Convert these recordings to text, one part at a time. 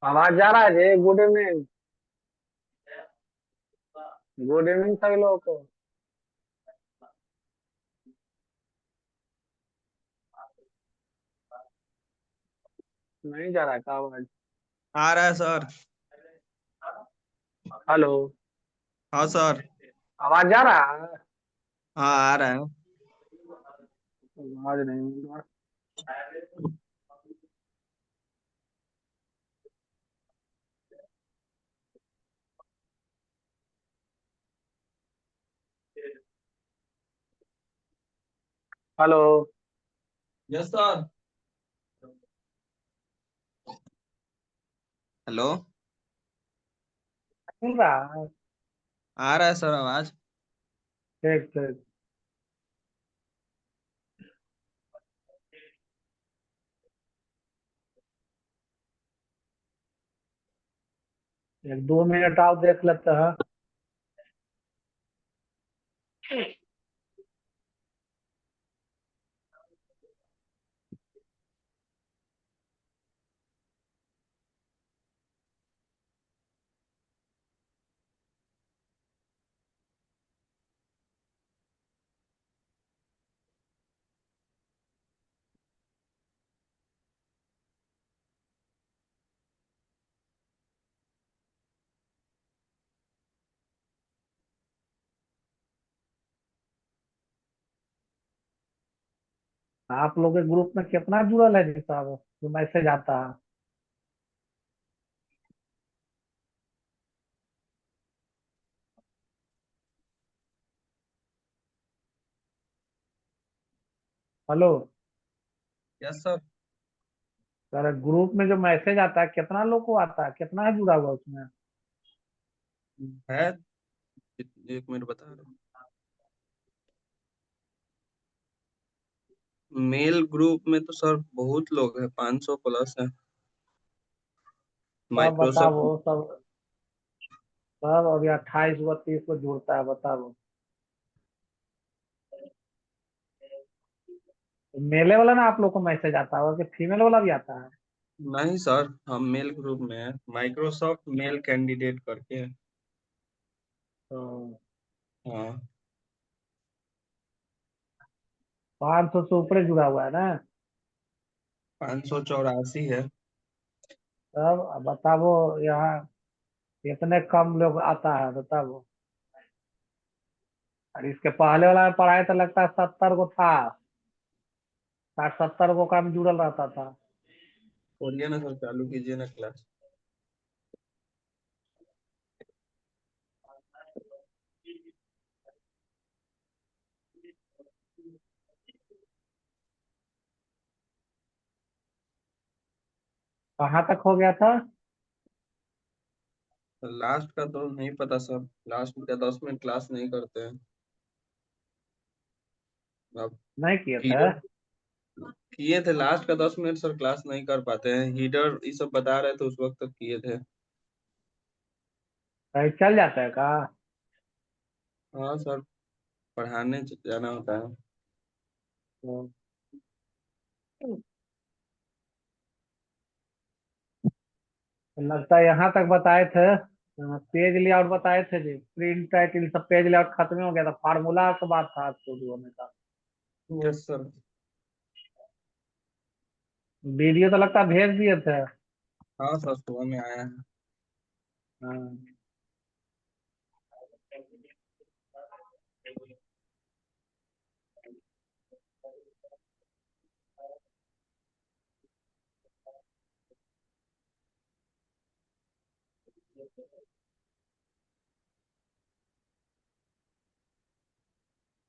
आवाज जा रहा है जी। Good evening. गुड इवनिंग सभी लोगों को। नहीं जा रहा है क्या आवाज? आ रहा है सर। हेलो। हाँ सर। आवाज जा रहा है? हाँ आ रहा है। आवाज नहीं मिल रहा। हेलो। Yes sir. हेलो। मिल रहा है। आ रहा है सर आवाज। ठीक ठीक। एक 2 मिनट आओ देख लेते हैं। आप लोग के ग्रुप में कितना जुड़ल है जी साहब जो मैसेज आता है? Hello. Yes sir. Sir group में जो मैसेज आता है कितना लोग को आता है, कितना है जुड़ा हुआ उसमें? है। एक मिनट बता रहा हूँ। मेल ग्रुप में तो सर बहुत लोग हैं, 500 प्लस है। सब माइक्रोसॉफ्ट। बताओ सब। सब अभी 28 को 30 को जुड़ता है, बताओ। मेले वाला ना आप लोग को मैसेज आता होगा कि फीमेल वाला भी आता है? नहीं सर, हम मेल ग्रुप में है, माइक्रोसॉफ्ट मेल कैंडिडेट करके है। तो हाँ। 500 से ऊपर जुड़ा हुआ है ना? 584 है। तब अब बताओ यहाँ इतने कम लोग आता है, बताओ। और इसके पहले वाला में पढ़ाई तो लगता है 70 को था। 60 70 को काम जुड़ल रहता था। बोलिए ना सर, चालू कीजिए ना क्लास। कहाँ तक हो गया था? लास्ट का तो नहीं पता सर। लास्ट का 10 मिनट क्लास नहीं करते हैं। अब नहीं किए थे? किए किए थे लास्ट का 10 मिनट सर, क्लास नहीं कर पाते हैं, हीडर ये सब बता रहे थे उस वक्त तक किए थे। कहीं चल जाता है का? हाँ सर, पढ़ाने जाना होता है। तो लगता है यहाँ तक बताए थे। पेज लेआउट बताए थे जी, प्रिंट टाइटल सब पेज लेआउट खत्म हो गया था, फार्मूला के बाद था शुरू होने का। Yes sir. वीडियो तो लगता है भेज दिए थे। हाँ सर, सुबह में आया है। हाँ।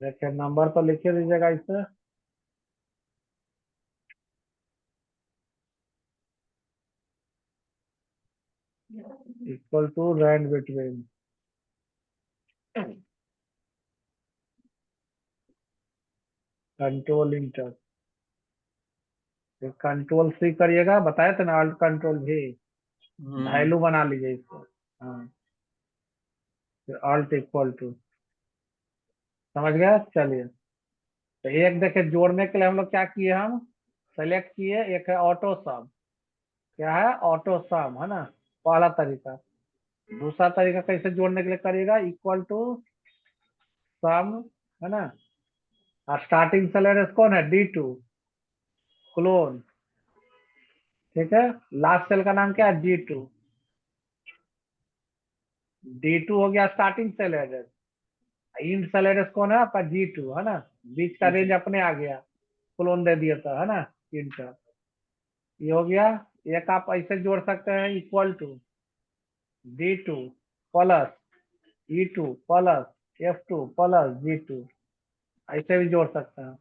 देखिए नंबर तो लिखे दीजिएगा इसे। Equal to rand between control enter. Control C करिएगा, बताए थे ना, अल्ट कंट्रोल भी। हम्म। वैल्यू बना लीजिए इसको। हाँ। फिर अल्ट इक्वल टू। समझ गया, चलिए। तो एक देखिए जोड़ने के लिए हम लोग क्या किए, हम सेलेक्ट किए, एक है ऑटो सम। क्या है, ऑटो सम, है ना, पहला तरीका। दूसरा तरीका कैसे जोड़ने के लिए करिएगा, इक्वल टू सम, है ना, और स्टार्टिंग सेल कौन है, D2, क्लोन, ठीक है। लास्ट सेल का नाम क्या है, D2। D2 हो गया starting cell address. End cell address कौन है आपका, G2, है ना। बीच का रेंज जी। अपने आ गया, क्लोन दे दिया था, है ना, इंड का। ये हो गया। एक आप ऐसे जोड़ सकते हैं, equal to D2 plus E2 plus F2 plus G2, ऐसे भी जोड़ सकते हैं।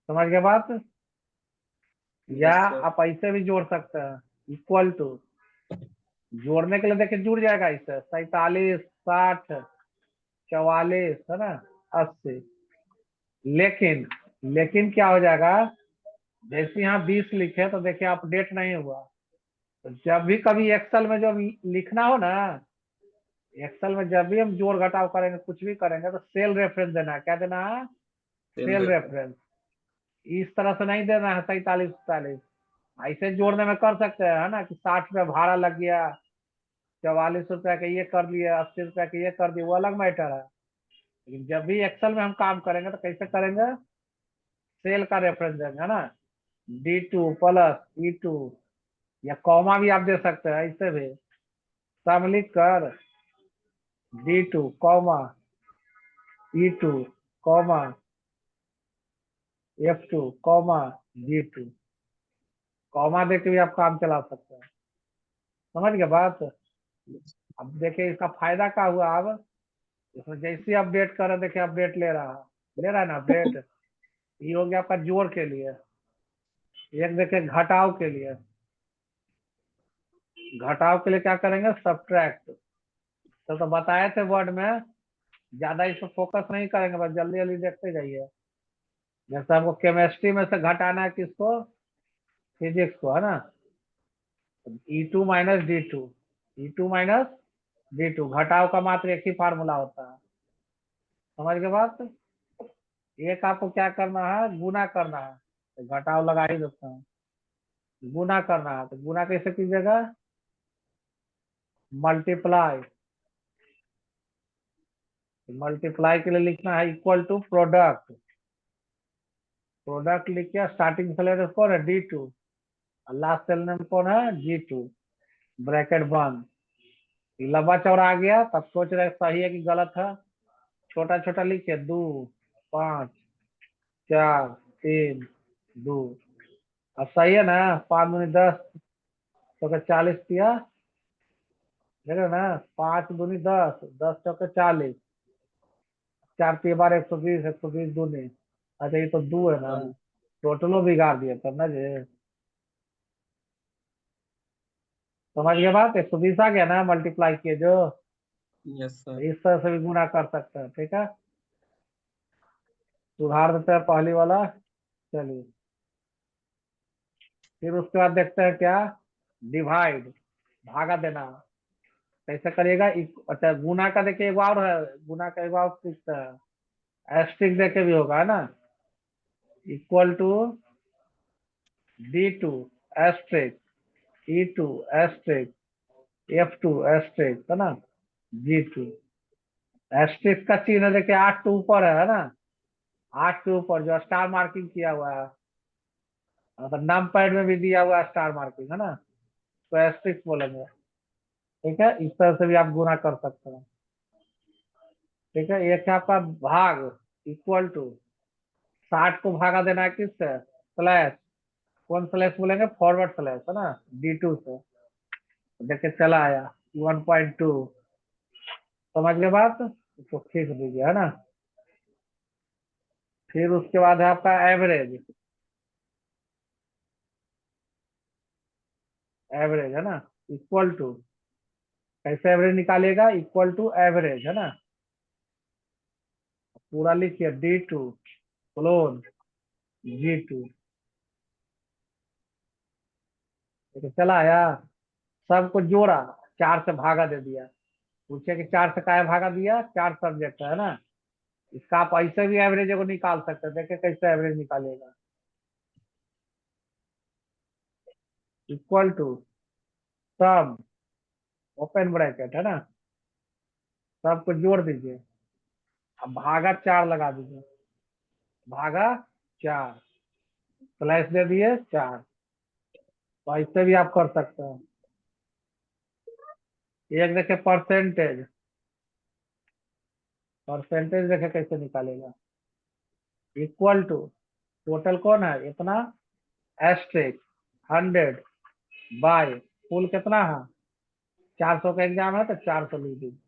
समझ गए बात। या यस सर। आप ऐसे भी जोड़ सकते हैं, इक्वल टू, जोड़ने के लिए देखिए जुड़ जाएगा इससे 47, 60, 44, है ना, 80। लेकिन लेकिन क्या हो जाएगा, जैसे यहाँ 20 लिखे तो देखिए अपडेट नहीं हुआ। तो जब भी कभी एक्सेल में जब लिखना हो ना, एक्सेल में जब भी हम जोड़ घटाव करेंगे, कुछ भी करेंगे, तो सेल रेफरेंस देना है। क्या देना है, सेल सेल रेफरेंस। रेफरेंस। इस तरह से नहीं देना है 47, 47। ऐसे जोड़ने में कर सकते हैं, है ना, कि 60 रुपये भाड़ा लग गया, 44 रुपया का ये कर दिए, 80 रुपया का ये कर दिए, वो अलग मैटर है। लेकिन जब भी एक्सेल में हम काम करेंगे तो कैसे करेंगे, सेल का रेफरेंस देंगे, है ना, D2 प्लस E2, या कॉमा भी आप दे सकते हैं ऐसे भी, सब लिख कर D2 comma E2 comma F2 comma G2, comma दे के भी आप काम चला सकते हैं। समझ गए बात। अब देखिए इसका फायदा क्या हुआ, अब इसमें जैसे अपडेट कर रहे, देखिए अपडेट ले रहा है ना अपडेट। ये हो गया आपका जोड़ के लिए। एक देखिए घटाव के लिए, घटाव के लिए क्या करेंगे, सब्ट्रैक्ट। तो बताए थे वर्ड में, ज्यादा इस पर फोकस नहीं करेंगे, बस जल्दी जल्दी देखते जाइए। जैसे हमको केमिस्ट्री में से घटाना है किसको, फिजिक्स को, है ना। E2 - D2, E2 - D2, घटाव का मात्र एक ही फार्मूला होता है। समझ के बात। एक आपको क्या करना है, गुना करना है, तो घटाव लगा ही देता हूँ। गुना करना है तो गुना कैसे कीजिएगा, मल्टीप्लाई। मल्टीप्लाई के लिए लिखना है इक्वल टू प्रोडक्ट। प्रोडक्ट लिख के स्टार्टिंग सेल कौन है, D2, और लास्ट सेल नेम कौन है, G2, ब्रैकेट बंद। ये लंबा चौड़ा आ गया, तब सोच रहे सही है कि गलत है। छोटा छोटा लिखिए, 2, 5, 4, 3, 2। अब सही है ना, 5 दूनी 10, तो का 40 किया, देख रहे ना, 5 दूनी 10, 10 चौके 40, 4 तिया 12, 120, 120 दूनी। अच्छा ये तो 2 है ना, हाँ। टोटलो बिगाड़ दिया तब ना जी। समझ गए बात, 120 आ गया ना मल्टीप्लाई किए जो। Yes sir. इस तरह से भी गुना कर सकते हैं, ठीक है। सुधार देते हैं पहली वाला। चलिए, फिर उसके बाद देखते हैं क्या, डिवाइड, भागा देना। कैसे करिएगा, अच्छा गुना का देखिए एक और है, गुना का एक और ट्रिक है, एस्ट्रिक देके भी होगा, है ना। Equal to D2 asterisk E2 asterisk F2 asterisk, है ना, G2। एस्ट्रिक का चिन्ह देखिए 8 के ऊपर है ना, 8 के ऊपर जो स्टार मार्किंग किया हुआ है, मतलब नम पैड में भी दिया हुआ है स्टार मार्किंग, है ना, तो एस्ट्रिक बोलेंगे। ठीक है, इस तरह से भी आप गुना कर सकते हैं। ठीक है, एक है आपका भाग, इक्वल टू 60 को भागा देना है किससे, स्लैश। कौन स्लैश बोलेंगे, फॉरवर्ड स्लैश, है ना, D2 से। देखिए चला आया 1.2। समझ गए बात, इसको खींच दीजिए, है ना। फिर उसके बाद है आपका एवरेज। एवरेज, है ना, इक्वल टू, कैसे एवरेज निकालिएगा, इक्वल टू एवरेज, है ना, पूरा लिखिए D2 क्लोन G2। देखिए चला आया, सबको जोड़ा, 4 से भागा दे दिया। पूछे कि 4 से काय भागा दिया, 4 सब्जेक्ट है ना। इसका आप ऐसे भी एवरेज को निकाल सकते हैं, देखिए कैसे एवरेज निकालेगा। इक्वल टू सब ओपन ब्रैकेट है ना, सबको जोड़ दीजिए। अब भागा 4 लगा दीजिए, भागा 4, स्लैश दे दिए 4। तो इससे भी आप कर सकते हैं। एक देखे परसेंटेज, परसेंटेज देखे कैसे निकालेगा। इक्वल टू टोटल कौन है इतना, एस्ट्रिक 100 बाय फुल कितना है, 400 का एग्जाम है तो 400 लिख दीजिए।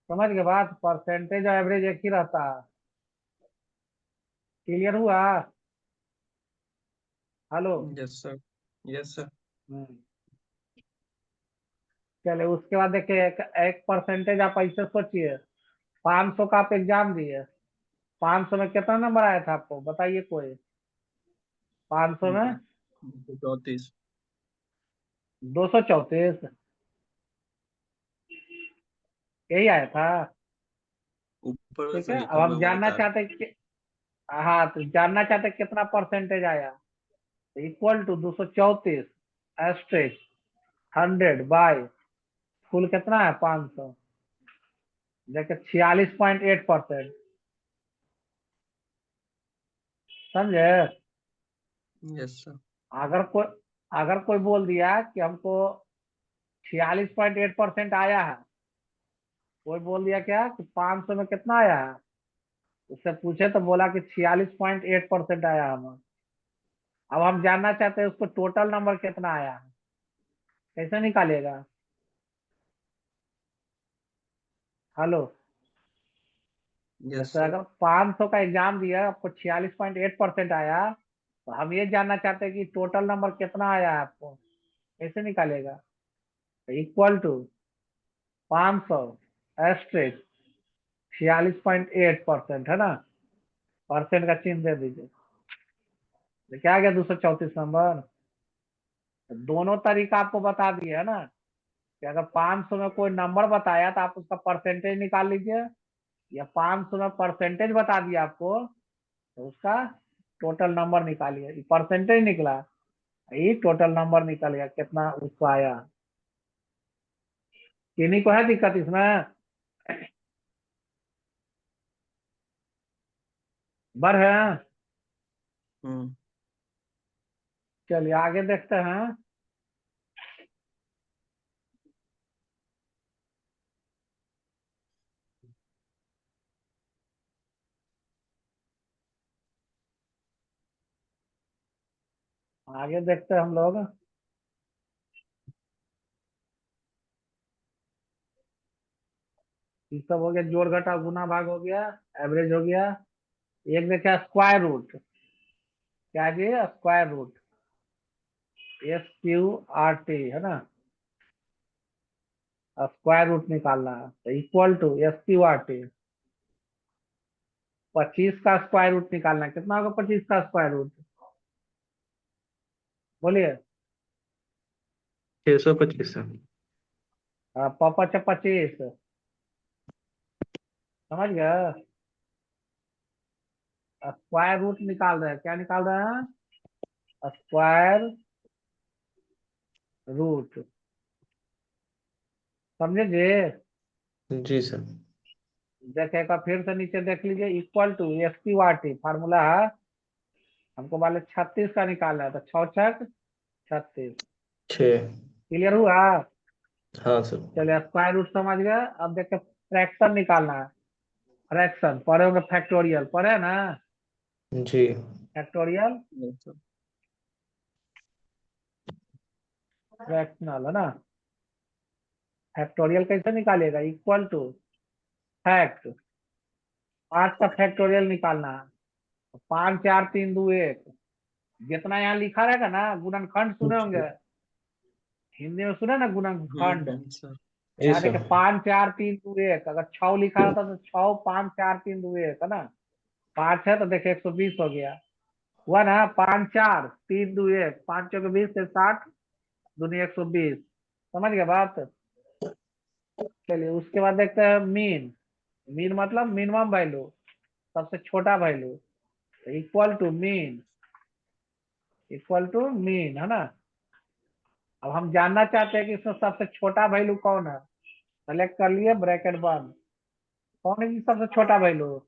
समझ के बाद परसेंटेज और एवरेज एक ही रहता है। क्लियर हुआ। Hello. Yes sir. Yes sir. Hmm. चलिए उसके बाद देखिए एक परसेंटेज आप ऐसे सोचिए, 500 का आप एग्जाम दिए, 500 में कितना नंबर आया था आपको बताइए कोई, 500 में 34। 234 यही आया था। ऊपर ठीक से है, अब लिखा हुआ हम वही जानना था। चाहते हैं कि, हाँ तो जानना चाहते हैं कितना परसेंटेज आया। Equal to 234 asterisk 100 by full कितना है 500, देखिए 46.8%। समझे। Yes sir. अगर कोई अगर कोई बोल दिया कि हमको 46.8% आया है, कोई बोल दिया क्या कि 500 में कितना आया है, उससे पूछे तो बोला कि 46.8% आया हमें। अब हम जानना चाहते हैं उसको टोटल नंबर कितना आया है, कैसे निकालेगा। हेलो। यस जैसे सर। अगर 500 का एग्जाम दिया आपको 46.8% आया, तो हम ये जानना चाहते हैं कि टोटल नंबर कितना आया है आपको, कैसे निकालेगा। इक्वल टू 500 एस्ट्रिक 46.8% है ना, परसेंट का चिन्ह दे दीजिए। तो क्या आ गया 234 नंबर। तो दोनों तरीका आपको बता दिए है ना, कि अगर 500 में कोई नंबर बताया तो आप उसका परसेंटेज निकाल लीजिए, या 500 में परसेंटेज बता दिया आपको तो उसका टोटल नंबर निकालिए। ये परसेंटेज निकला, ये टोटल नंबर निकल गया कितना उसको आया। किन्हीं को है दिक्कत इसमें, बर है। हम्म। चलिए आगे देखते हैं। आगे देखते हैं हम लोग। ये सब हो गया, जोड़ घटा गुना भाग हो गया, एवरेज हो गया। एक देखा स्क्वायर रूट, क्या जी स्क्वायर रूट, SQRT है ना, स्क्वायर रूट निकालना है तो इक्वल टू SQRT। 25 का स्क्वायर रूट निकालना है, कितना होगा 25 का स्क्वायर रूट, बोलिए। 625 सर। पापा 25, समझ गया। स्क्वायर रूट निकाल रहे हैं, क्या निकाल रहे हैं, स्क्वायर रूट। समझे जी। जी सर। देखेगा फिर से नीचे देख लीजिए, इक्वल टू SQRT फार्मूला है, हमको वाले 36 का निकालना है तो 6 6 36। 6। क्लियर हुआ। हाँ सर। चलिए स्क्वायर रूट समझ गए। अब देखिए फ्रैक्शन निकालना है, फ्रैक्शन पढ़े होंगे, फैक्टोरियल पढ़े ना, जी। Factorial yes sir. फ्रैक्शनल है ना। फैक्टोरियल कैसे निकालेगा, इक्वल टू फैक्ट 5 का फैक्टोरियल निकालना है, 5 4 3 2 1, जितना यहाँ लिखा रहेगा ना गुणनखंड सुने जी। होंगे, हिंदी में सुने ना गुणनखंड। सर। जी यहाँ सर। देखिए 5 4 3 2 1, अगर 6 लिखा रहता तो 6 5 4 3 2 1 है ना, 5 है तो देखिए 120 हो गया, हुआ ना 5 4 3 2 1, 5 चौके 20 से 60 दूनी 120। समझ गए बात। चलिए उसके बाद देखते हैं मीन, मीन मतलब मिनिमम वैल्यू, सबसे छोटा value, equal to mean equal to mean, है ना। अब हम जानना चाहते हैं कि इसमें सबसे छोटा वैल्यू कौन है। सेलेक्ट कर लिए, ब्रैकेट बंद। कौन है जी सबसे छोटा वैल्यू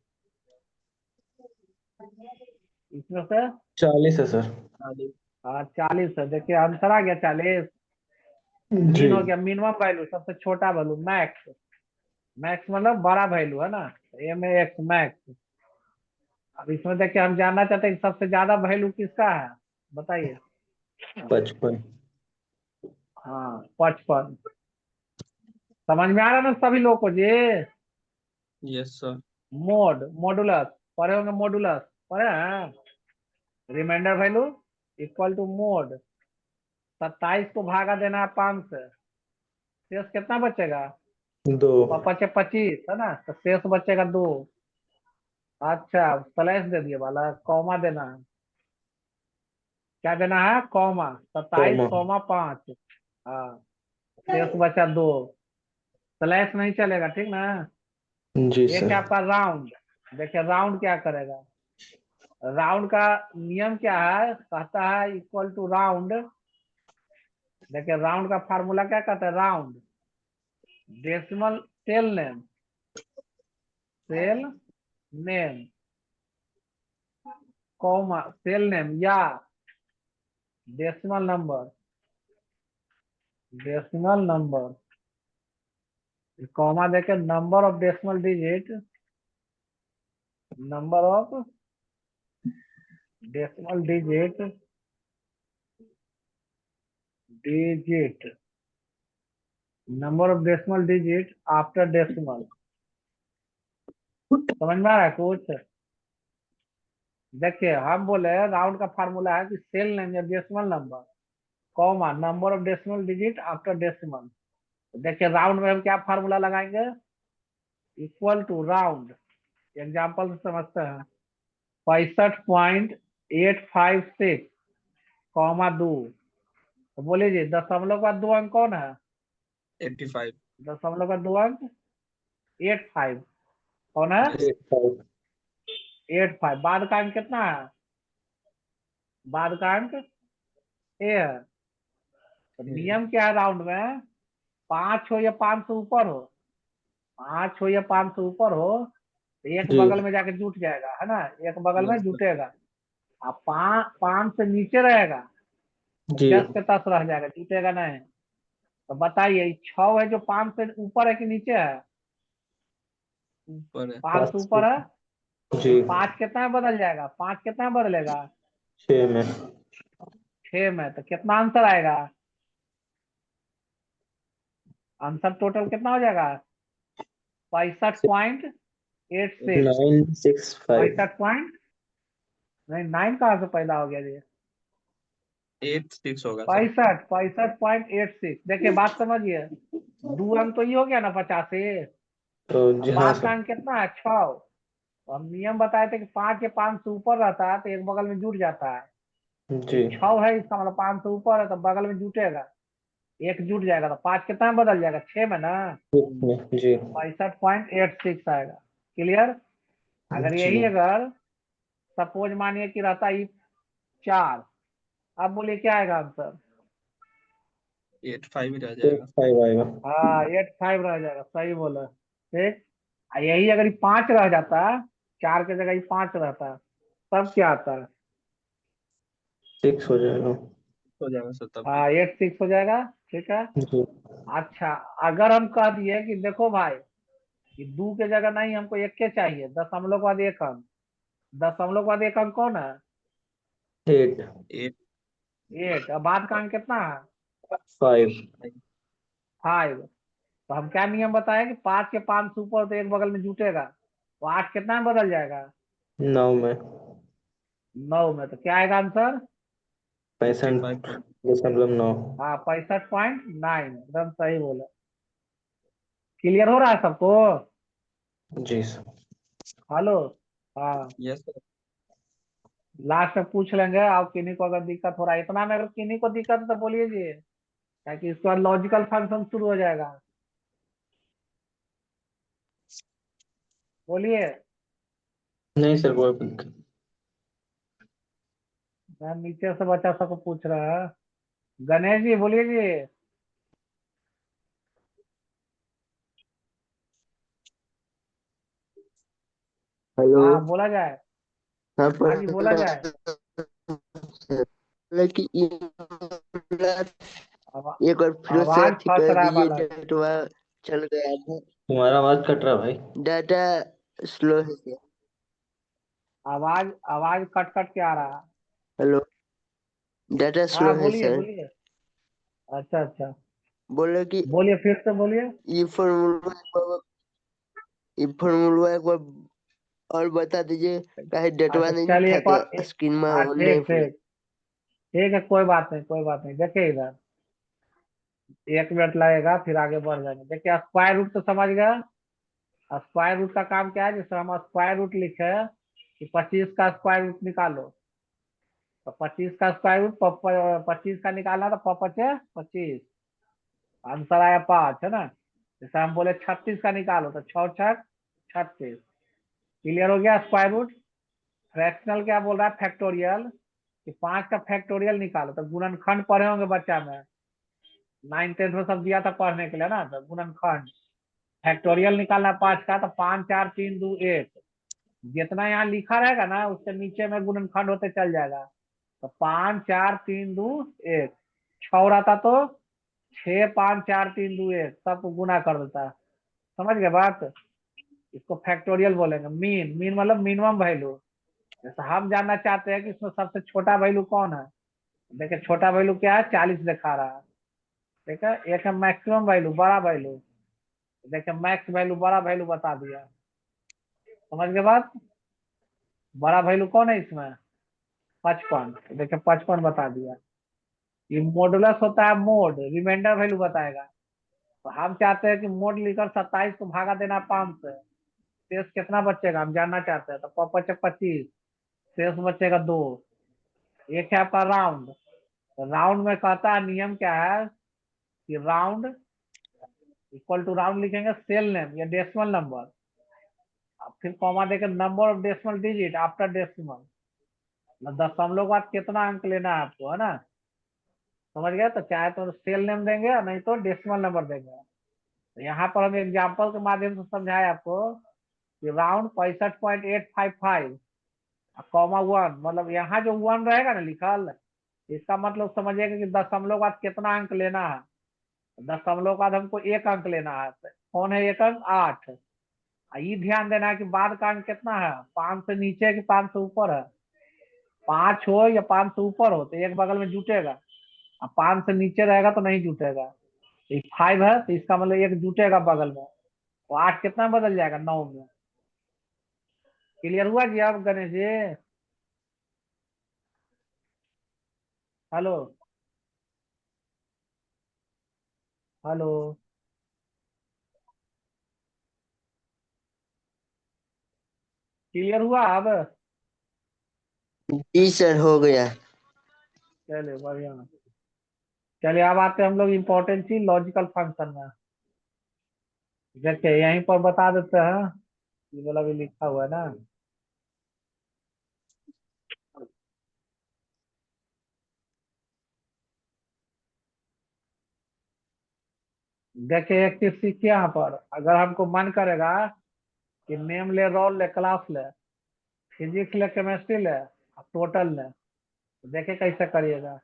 इसमें से? 40 है सर। 40 है। देखिए आंसर आ गया 40। जी। मीन हो गया मिनिमम वैल्यू, सबसे छोटा वैल्यू। मैक्स, मैक्स मतलब बड़ा वैल्यू, है ना। M A X, max. अब इसमें देखिए हम जानना चाहते हैं कि सबसे ज्यादा वैल्यू किसका है, बताइए। 55। हाँ 55। समझ में आ रहा है ना सभी लोग को जी। Yes sir. मोड, मॉडुलस पढ़े होंगे, मॉडुलस पढ़े हैं। Remainder value equal to mod. 27 को भागा देना है 5 से, शेष कितना बचेगा? 2। पचे 25, है ना, तो शेष बचेगा 2। अच्छा स्लैश दे दिए वाला, कॉमा देना है। क्या देना है? कॉमा। 27 कॉमा। कॉमा 5। हाँ, शेष बचा 2। स्लैश नहीं चलेगा, ठीक ना। जी एक सर। है आपका राउंड। देखिए राउंड क्या करेगा। राउंड का नियम क्या है, कहता है इक्वल टू राउंड। देखिए राउंड का फार्मूला क्या कहता है, round decimal cell name, cell name comma cell name या decimal number, decimal number comma देके number of decimal digit, number of decimal digit, digit number of decimal digit after decimal. समझ में आ रहा है कुछ? देखिए हम बोले राउंड का फार्मूला है कि सेल नेम या decimal number comma number of decimal digit after decimal. देखिए राउंड में हम क्या फार्मूला लगाएंगे, इक्वल टू राउंड। एग्जाम्पल से समझते हैं। 65.856 कॉमा 2। तो बोलिए जी दशमलव का 2 अंक कौन है? 85। दशमलव का 2 अंक 85 कौन है? यस। 85। 85। बाद का अंक कितना है? बाद का अंक ए है। तो नियम क्या है राउंड में, 5 हो या 5 से ऊपर हो, 5 हो या 5 से ऊपर हो, तो एक जी। बगल में जाके जुट जाएगा, है ना, एक बगल में यस सर। जुटेगा। अब 5 से नीचे रहेगा तो जी। 10 के 10 रह जाएगा, जुटेगा नहीं। तो बताइए 6 है जो 5 से ऊपर है कि नीचे है? ऊपर है। 5 से 5। ऊपर है। तो जी। 5 कितना में बदल जाएगा, 5 कितना में बदलेगा? 6 में। 6 में। तो कितना आंसर आएगा? आंसर टोटल कितना हो जाएगा? 65.86। 965। 65 नहीं, 9 कहाँ से पैदा हो गया ये? 86 होगा सर। 65.86। देखिए बात समझिए, 2 अंक तो ये हो गया ना 50 से। तो जी अब हाँ बाद का सर। अंक कितना है? 6। तो हम नियम बताए थे कि 5 या 5 से ऊपर रहता है तो एक बगल में जुट जाता है। जी। 6 है इसका मतलब 5 से ऊपर है तो बगल में जुटेगा, एक जुट जाएगा। तो 5 कितना में बदल जाएगा? 6 में ना। 6 में। जी। 65.86 आएगा। क्लियर? अगर जी। यही अगर सपोज मानिए कि रहता ही 4, अब बोलिए क्या आएगा आंसर? 85 ही रह जाएगा। 85 आएगा। हाँ 85 रह जाएगा, सही बोला। ठीक। यही अगर ये 5 रह जाता, 4 की जगह ये 5 रहता, तब क्या आता है? 6 हो जाएगा। हो जाएगा सर तब भी। हाँ 86 हो जाएगा। ठीक है। जी। अच्छा अगर हम कह दिए कि देखो भाई, कि 2 की जगह नहीं, हमको 1 के चाहिए, दशमलव के बाद 1 अंक, दशमलव के बाद 1 अंक कौन है? 8। 8। 8। अब बाद का अंक कितना है? 5। 5। तो हम क्या नियम बताए कि 5 के 5 से ऊपर तो एक बगल में जुटेगा, तो 8 कितना में बदल जाएगा? 9 में। 9 में। तो क्या आएगा आंसर? 55। 65.9। हाँ 65.9, एकदम सही बोला। क्लियर हो रहा है सबको? जी सर। हेलो। हाँ यस सर। लास्ट में पूछ लेंगे, आप किन्हीं को अगर दिक्कत हो रहा है, इतना में अगर किन्हीं को दिक्कत है तो बोलिए जी, ताकि इसके बाद लॉजिकल फंक्शन शुरू हो जाएगा। बोलिए। नहीं सर कोई दिक्कत। मैं नीचे से बच्चा सबको पूछ रहा है। गणेश जी बोलिए जी। हेलो। हाँ बोला जाए। हाँ हाँ जी बोला जाए। लेकिन आवा, एक बार फिर से आवाज अच्छी फंस कर रहा है दीजिए, बालक। डाटा चल गया था। तुम्हारा आवाज कट रहा भाई। डाटा स्लो है क्या? आवाज आवाज कट कट के आ रहा है। हेलो। डाटा स्लो हाँ है बोलिए सर। बोलिए। अच्छा अच्छा। बोले कि बोलिए फिर से बोलिए। ये फॉर्मूला एक बार और बता दीजिए, काहे डटवा अच्छा नहीं चलिए था एक तो और स्क्रीन में हाँ ऑन नहीं ठीक हुई। ठीक। ठीक है कोई बात नहीं कोई बात नहीं, देखिए इधर 1 मिनट लगेगा फिर आगे बढ़ जाएंगे। देखिए स्क्वायर रूट तो समझ गया। स्क्वायर रूट का काम क्या है, जैसे हम स्क्वायर रूट लिखे कि 25 का स्क्वायर रूट निकालो, तो 25 का स्क्वायर रूट 25 का निकालना तो पचे 25, आंसर आया 5 है ना। जैसे हम बोले 36 का निकालो तो 6 36। क्लियर हो गया स्क्वायर रूट। फ्रैक्शनल क्या बोल रहा है, फैक्टोरियल, कि 5 का फैक्टोरियल निकालो, तो गुणनखंड पढ़े होंगे बच्चा में, 9th 10th में सब दिया था पढ़ने के लिए ना, तो गुणनखंड फैक्टोरियल निकालना 5 का, तो 5 4 3 2 1, जितना यहाँ लिखा रहेगा ना उसके नीचे में गुणनखंड होते चल जाएगा। तो 5 4 3 2 1, 6 रहता तो 6 5 4 3 2 1 सबको गुना कर देता है। समझ गए बात। इसको फैक्टोरियल बोलेंगे। मीन मीन मतलब मिनिमम वैल्यू। जैसे हम जानना चाहते हैं कि इसमें सबसे छोटा वैल्यू कौन है, देखिए छोटा वैल्यू क्या है, 40 दिखा रहा है। ठीक है, एक है मैक्सिमम वैल्यू बड़ा वैल्यू, देखिए मैक्स वैल्यू बड़ा वैल्यू बता दिया। समझ गए बात। बड़ा वैल्यू कौन है इसमें, 55, देखिए 55 बता दिया। ये मॉडुलस होता है, मोड रिमाइंडर वैल्यू बताएगा। तो हम चाहते हैं कि मोड लिखकर 27 को भागा देना 5 से, शेष कितना बचेगा हम जानना चाहते हैं। तो 25, शेष बचेगा 2। एक है आपका राउंड। राउंड में कहता है नियम क्या है कि राउंड इक्वल टू राउंड लिखेंगे सेल नेम या डेसिमल नंबर, अब फिर कॉमा देकर number of decimal digit after decimal, दशमलव के बाद कितना अंक लेना है आपको, है ना। समझ गए, तो चाहे तो सेल नेम देंगे और नहीं तो डेसिमल नंबर देंगे। तो यहाँ पर हम एग्जाम्पल के माध्यम से समझाए आपको कि राउंड 65.855 कॉमा 1, मतलब यहाँ जो 1 रहेगा ना लिखल, इसका मतलब समझिएगा कि दशमलव के बाद कितना अंक लेना है। दशमलव के बाद हमको 1 अंक लेना है, तो कौन है 1 अंक, 8। ये ध्यान देना है कि बाद का अंक कितना है, 5 से नीचे है कि 5 से ऊपर है। 5 हो या 5 से ऊपर हो तो एक बगल में जुटेगा, अब 5 से नीचे रहेगा तो नहीं जुटेगा। तो 5 है तो इसका मतलब एक जुटेगा बगल में, तो 8 कितना बदल जाएगा, 9 में। क्लियर हुआ जी अब Ganesh ji. Hello hello. Clear हुआ अब। जी सर, हो गया। चलिए बढ़िया। चलिए अब आते हैं हम लोग इम्पोर्टेंट चीज लॉजिकल फंक्शन में। देखिए यहीं पर बता देते हैं, ये वाला भी लिखा हुआ है ना। देखिए एक चीज सीखिए यहाँ पर, अगर हमको मन करेगा कि नेम ले, रोल ले, क्लास ले, फिजिक्स ले, केमिस्ट्री ले, टोटल ले, तो देखिए कैसे करिएगा।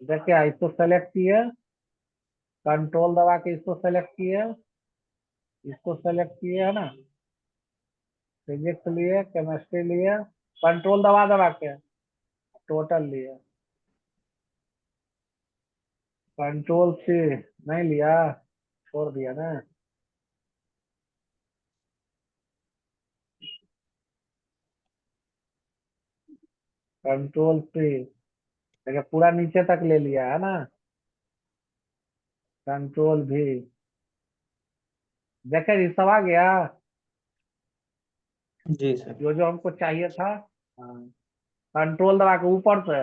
देखिए इसको सेलेक्ट किए, कंट्रोल दबा के इसको सेलेक्ट किए, इसको सेलेक्ट किए है ना, फिजिक्स लिए, केमिस्ट्री लिए, कंट्रोल दबा दबा के टोटल लिए, कंट्रोल सी नहीं लिया, छोड़ दिया ना। कंट्रोल सी, देखिए पूरा नीचे तक ले लिया है ना। कंट्रोल भी, देखिए ये सब आ गया जी सर। जो जो हमको चाहिए था। हाँ, कंट्रोल दबा के ऊपर से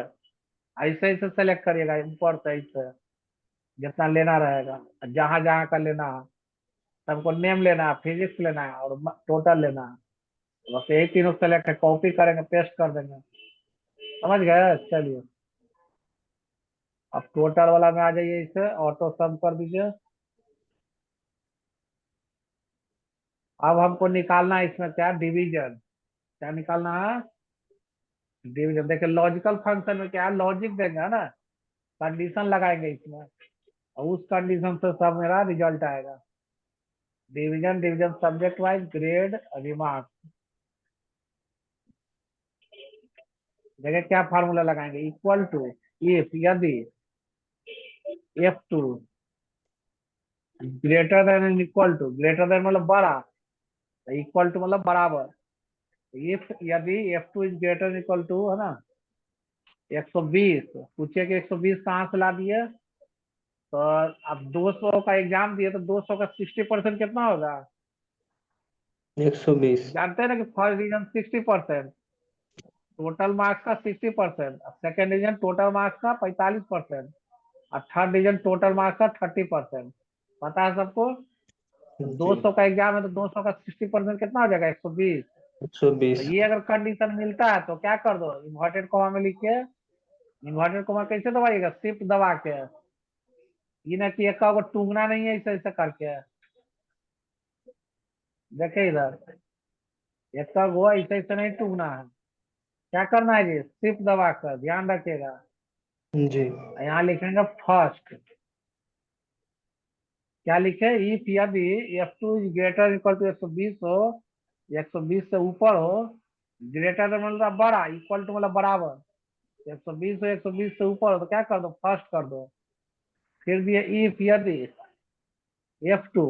ऐसे ऐसे सेलेक्ट करिएगा, ऊपर से ऐसे जितना लेना रहेगा, जहां जहां का लेना है। हमको नेम लेना है, फिजिक्स लेना है और टोटल लेना है। बस यही तीनों सेलेक्ट है, कॉपी करेंगे पेस्ट कर देंगे। समझ गए? चलिए अब टोटल वाला में आ जाइए, इसे ऑटो सम कर दीजिए। अब हमको निकालना है इसमें क्या, डिवीजन। क्या निकालना है? डिवीजन। देखिए लॉजिकल फंक्शन में क्या है, लॉजिक देंगे है ना, कंडीशन लगाएंगे इसमें, और उस कंडीशन से सब मेरा रिजल्ट आएगा। Division, division subject wise, grade, remark. देखिए क्या फार्मूला लगाएंगे, इक्वल टू, इफ यदि F2 greater than equal to, greater than मतलब बड़ा, इक्वल टू मतलब बराबर। इफ यदि F2 is greater equal to है ना 120, पूछिए कि 120 कहाँ से ला दिए, तो अब 200 का एग्जाम दिए तो 200 का 60% कितना होगा? 120। जानते हैं ना कि फर्स्ट डिवीजन 60%, टोटल मार्क्स का 60%, सेकेंड डिवीजन टोटल मार्क्स का 45%, और थर्ड डिवीजन टोटल मार्क्स का 30%। पता है सबको? तो जी। 200 का एग्जाम है तो 200 का 60% कितना हो जाएगा? 120। तो 120। ये अगर कंडीशन मिलता है तो क्या कर दो, इन्वर्टेड कॉमा में लिख के, इन्वर्टेड कॉमा कैसे दबाइएगा, शिफ्ट दबा के, ये ना कि एक को टूंगना नहीं है ऐसे ऐसे करके। देखे इधर, एक को ऐसे ऐसे नहीं टूंगना है, क्या करना है जी, शिफ्ट दबा कर, ध्यान रखिएगा। जी। यहाँ लिखेंगे फर्स्ट, क्या लिखे, इफ यदि F2 is greater equal to 120 हो, 120 से ऊपर हो, ग्रेटर मतलब बड़ा, इक्वल टू मतलब बराबर, 120 हो, 120 से ऊपर हो तो क्या कर दो, फर्स्ट कर दो। फिर दिए इफ यदि F2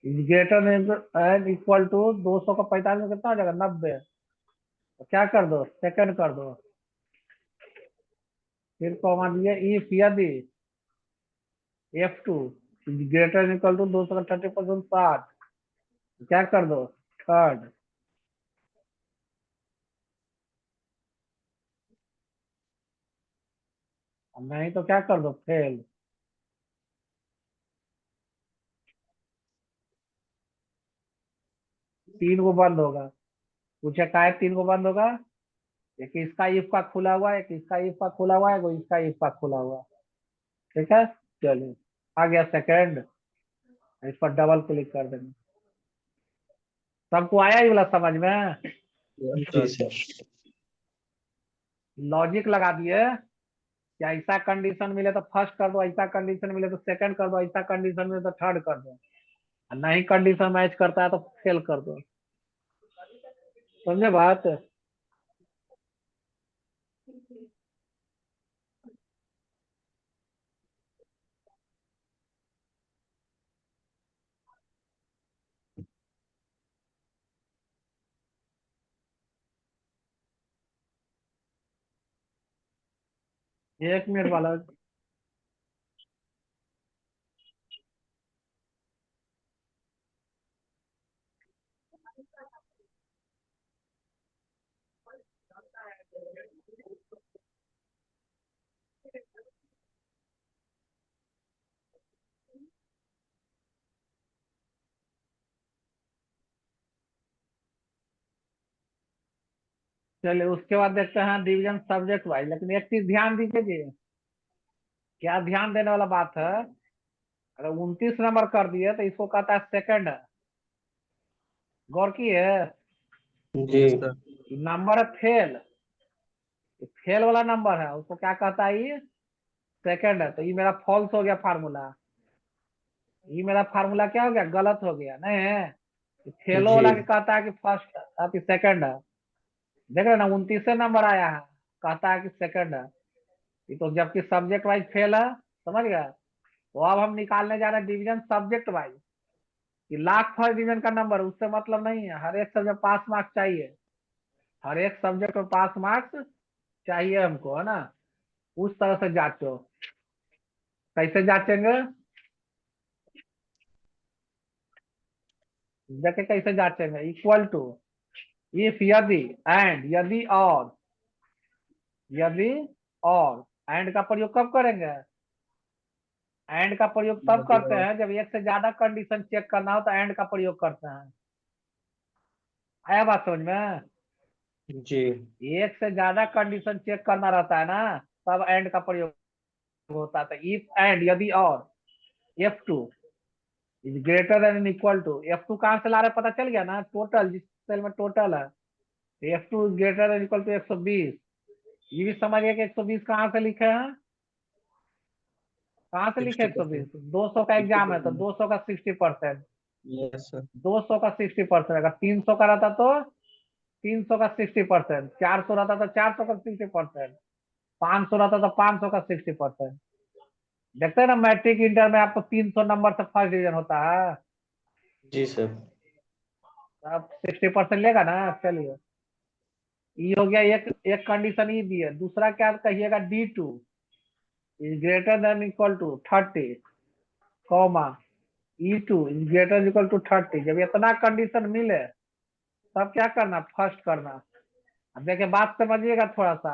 is greater and equal to 200 का 45 में कितना हो जाएगा, 90, तो क्या कर दो, सेकंड कर दो। फिर कॉमा दिए इफ यदि F2 is greater equal to 200 का 30% 60, क्या कर दो, थर्ड। नहीं तो क्या कर दो, फेल। तीन को बंद होगा। पूछे का है तीन को बंद होगा, एक इसका इफ का खुला हुआ है, एक इसका इफ का खुला हुआ है, एक इसका इफ का खुला हुआ है। ठीक है, चलिए आ गया सेकंड, इस पर डबल क्लिक कर देंगे। सबको आया ये वाला समझ में? जी सर। लॉजिक लगा दिए कि ऐसा कंडीशन मिले तो फर्स्ट कर दो, ऐसा कंडीशन मिले तो सेकंड कर दो, ऐसा कंडीशन मिले तो थर्ड कर दो, और नहीं कंडीशन मैच करता है तो फेल कर दो। समझे बात? 1 मिनट वाला। चलिए उसके बाद देखते हैं डिवीजन सब्जेक्ट वाइज, लेकिन एक चीज ध्यान दीजिए जी, क्या ध्यान देने वाला बात है, अगर 29 नंबर कर दिए तो इसको कहता है सेकंड है। गौर की है? जी। Yes sir. नंबर है फेल, फेल वाला नंबर है, उसको क्या कहता है, ये सेकंड है। तो ये मेरा फॉल्स हो गया फार्मूला, ये मेरा फार्मूला क्या हो गया, गलत हो गया नहीं। फेलो जी। वाला के कहता है कि फर्स्ट है, सेकंड है। देख रहे ना 29 नंबर आया है, कहता है कि सेकंड है, ये तो जबकि सब्जेक्ट वाइज फेल है। समझ गया? तो अब हम निकालने जा रहे हैं डिवीजन सब्जेक्ट वाइज, कि लाख फर्स्ट डिवीजन का नंबर, उससे मतलब नहीं है, हर एक सब्जेक्ट पास मार्क्स चाहिए, हर एक सब्जेक्ट में पास मार्क्स चाहिए हमको, है ना। उस तरह से जांचो। कैसे जांचेंगे, देखे कैसे जांचेंगे, इक्वल टू, इफ यदि, एंड यदि और, यदि और, एंड का प्रयोग कब करेंगे, एंड का प्रयोग तब करते हैं जब एक से ज्यादा कंडीशन चेक करना हो तो एंड का प्रयोग करते हैं। आया बात समझ में? जी एक से ज्यादा कंडीशन चेक करना रहता है ना, तब एंड का प्रयोग होता था। इफ एंड यदि और F2 is greater than equal to, F2 कहाँ से ला रहे पता चल गया ना, टोटल जिस सेल में टोटल है, F2 is greater than equal to 120। ये भी समझ गया कि 120 कहाँ से लिखे हैं, कहाँ से लिखे 120? 60%। 200 का एग्जाम है तो 60%। 200 का 60%, यस सर। 200 का 60%, अगर 300 का रहता तो 300 का 60%, 400 रहता तो 400 का 60%, 500 रहता तो 500 का 60%। देखते हैं ना मैट्रिक इंटर में आपको 300 नंबर से फर्स्ट डिवीजन होता है, जी सर। अब 60% लेगा ना। चलिए, ये हो गया एक एक कंडीशन ये भी है। दूसरा क्या कहिएगा, D2 is greater than equal to 30, comma E2 is greater equal to 30। जब इतना कंडीशन मिले तब क्या करना, फर्स्ट करना। अब देखिए बात समझिएगा थोड़ा सा।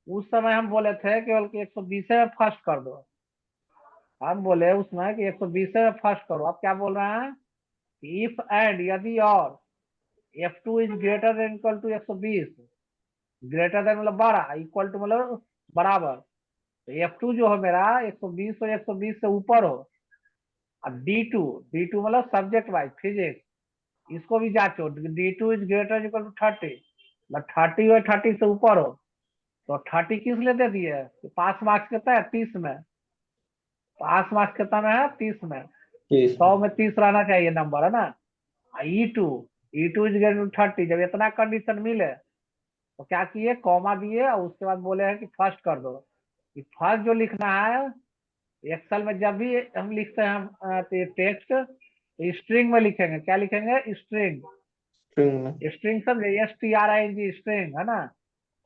उस समय हम बोले थे केवल कि 120 में फर्स्ट कर दो, हम बोले उसमें कि 120 में फर्स्ट करो। अब क्या बोल रहे हैं, इफ एंड यदि और F2 is greater than equal to 120, greater than मतलब बड़ा, इक्वल टू मतलब बराबर। तो F2 जो है मेरा 120 और 120 से ऊपर हो। अब D2, D2 मतलब सब्जेक्ट वाइज फिजिक्स, इसको भी जांचो, D2 is greater equal to 30, मतलब 30 और 30 से ऊपर हो। तो 30 किस लिए दे दिए, तो पास मार्क्स कितना है 30 में, पास मार्क्स कितना में है 30 में, 30। 100 में 30 रहना चाहिए नंबर, है ना। E2 इज ग्रेटर टू 30, जब इतना कंडीशन मिले तो क्या किए, कॉमा दिए और उसके बाद बोले हैं कि फर्स्ट कर दो। कि फर्स्ट जो लिखना है, एक्सेल में जब भी हम लिखते हैं हम टेक्स्ट, स्ट्रिंग में लिखेंगे। क्या लिखेंगे, स्ट्रिंग। स्ट्रिंग में। स्ट्रिंग समझे, STRING, स्ट्रिंग, है ना।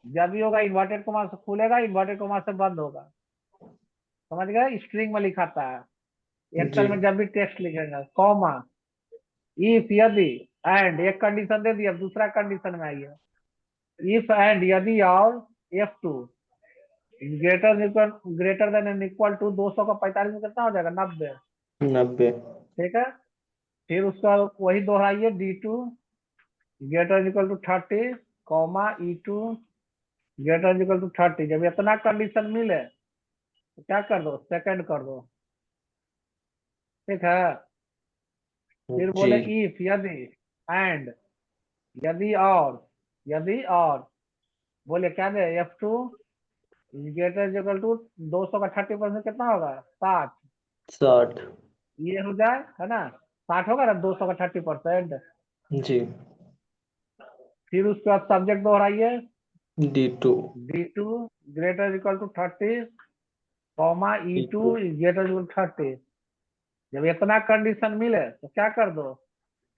जब भी होगा इन्वर्टेड कोमा से खुलेगा, इन्वर्टेड कोमा से बंद होगा, समझ गए, स्ट्रिंग में लिखाता है। जी एक्सेल में जब भी टेक्स्ट लिखेंगे, कॉमा, इफ यदि एंड, एक कंडीशन दे दिया, अब दूसरा कंडीशन में आइए, इफ एंड यदि और F2 greater than and equal to, 200 का 45 में कितना हो जाएगा, 90। 90। ठीक है, फिर उसका वही दोहराइए, D2 greater equal to 30, comma E2 greater equal to 30। जब इतना कंडीशन मिले तो क्या कर दो, सेकंड कर दो। ठीक है, फिर जी बोले इफ यदि एंड यदि और, यदि और, बोले क्या दे, F2 ग्रेटर इक्वल टू 200 का 30% कितना होगा, 60। 60। ये हो जाए, है ना, 60 होगा ना 200 का 30%। जी फिर उसके बाद सब्जेक्ट दोहराइए, D2। D2 greater equal to 30, comma E2 E2। Greater equal to 30। जब इतना कंडीशन मिले तो क्या कर दो,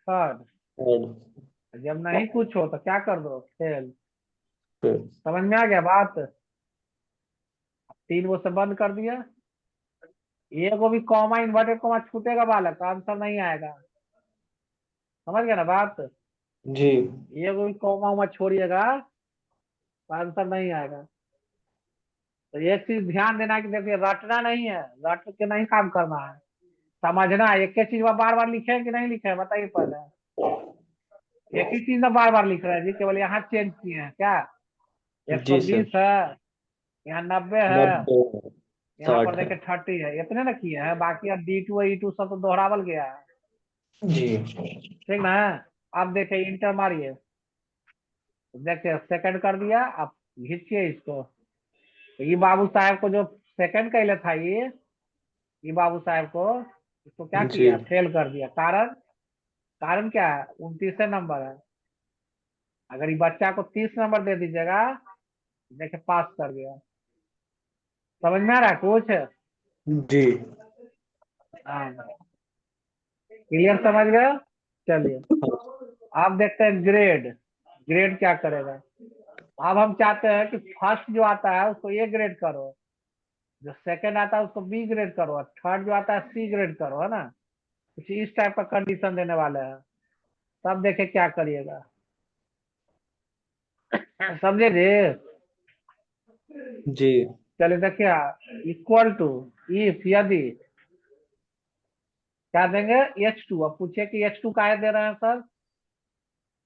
थर्ड। ऐड। जब नहीं कुछ हो तो क्या कर दो, फेल। फिर। समझ में आ गया बात, तीन वो से बंद कर दिया। एगो भी कॉमा इन्वर्टेड कॉमा छूटेगा बालक, आंसर नहीं आएगा। समझ गया ना बात, जी एगो भी कॉमा उमा छोड़िएगा तो आंसर नहीं आएगा। तो एक चीज ध्यान देना है कि देखिए रटना नहीं है, रट के नहीं काम करना है, समझना है। एक ही चीज में बार बार लिखे हैं कि नहीं लिखे हैं, बताइए पहले। एक ही चीज में बार बार लिख रहे हैं जी, केवल यहाँ चेंज किए हैं क्या, जी सर। 120 है, यहाँ 90 है, 90। यहाँ पर 60 है। देखे 30 है, इतने ना किए हैं। बाकी अब D2 E2 सब तो दोहरावल गया है, जी ठीक ना। अब देखे इंटर मारिए, देखिए सेकंड कर दिया। अब खींचिए इसको, तो ये बाबू साहब को जो सेकंड कैले था, ये बाबू साहब को, इसको क्या जी किया, फेल कर दिया। कारण, कारण क्या है, 29 नंबर है। अगर ये बच्चा को 30 नंबर दे दीजिएगा, देखिए पास कर गया। समझ में आ रहा है कुछ, जी हाँ, क्लियर, समझ गए। चलिए, आप देखते हैं ग्रेड, ग्रेड क्या करेगा। अब हम चाहते हैं कि फर्स्ट जो आता है उसको A ग्रेड करो, जो सेकंड आता है उसको B ग्रेड करो, और थर्ड जो आता है C ग्रेड करो, है ना। कुछ इस टाइप का कंडीशन देने वाले हैं, तब देखे क्या करिएगा। समझे जी। जी चलिए देखिए, इक्वल टू, इफ यदि, क्या देंगे, H2। अब पूछिए कि H2 काहे दे रहे हैं सर,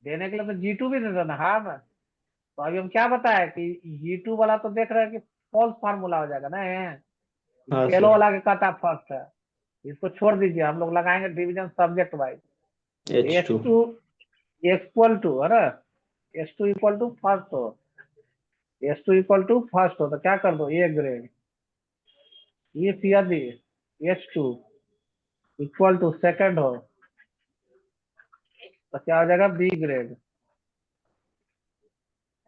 देने के लिए तो G2 भी दे देना। हाँ ना, तो अभी हम क्या बताए कि G2 वाला तो देख रहे हैं कि फॉल्स फार्मूला हो जाएगा ना, हाँ फेलो सर। वाला के कट ऑफ फर्स्ट है। इसको छोड़ दीजिए, हम लोग लगाएंगे division subject wise. H H2। To equal to है ना, H2 इक्वल टू फर्स्ट हो, H2 इक्वल टू फर्स्ट हो तो क्या कर दो, ए ग्रेड। इफ यदि H2 इक्वल टू सेकंड हो तो क्या हो जाएगा, बी ग्रेड।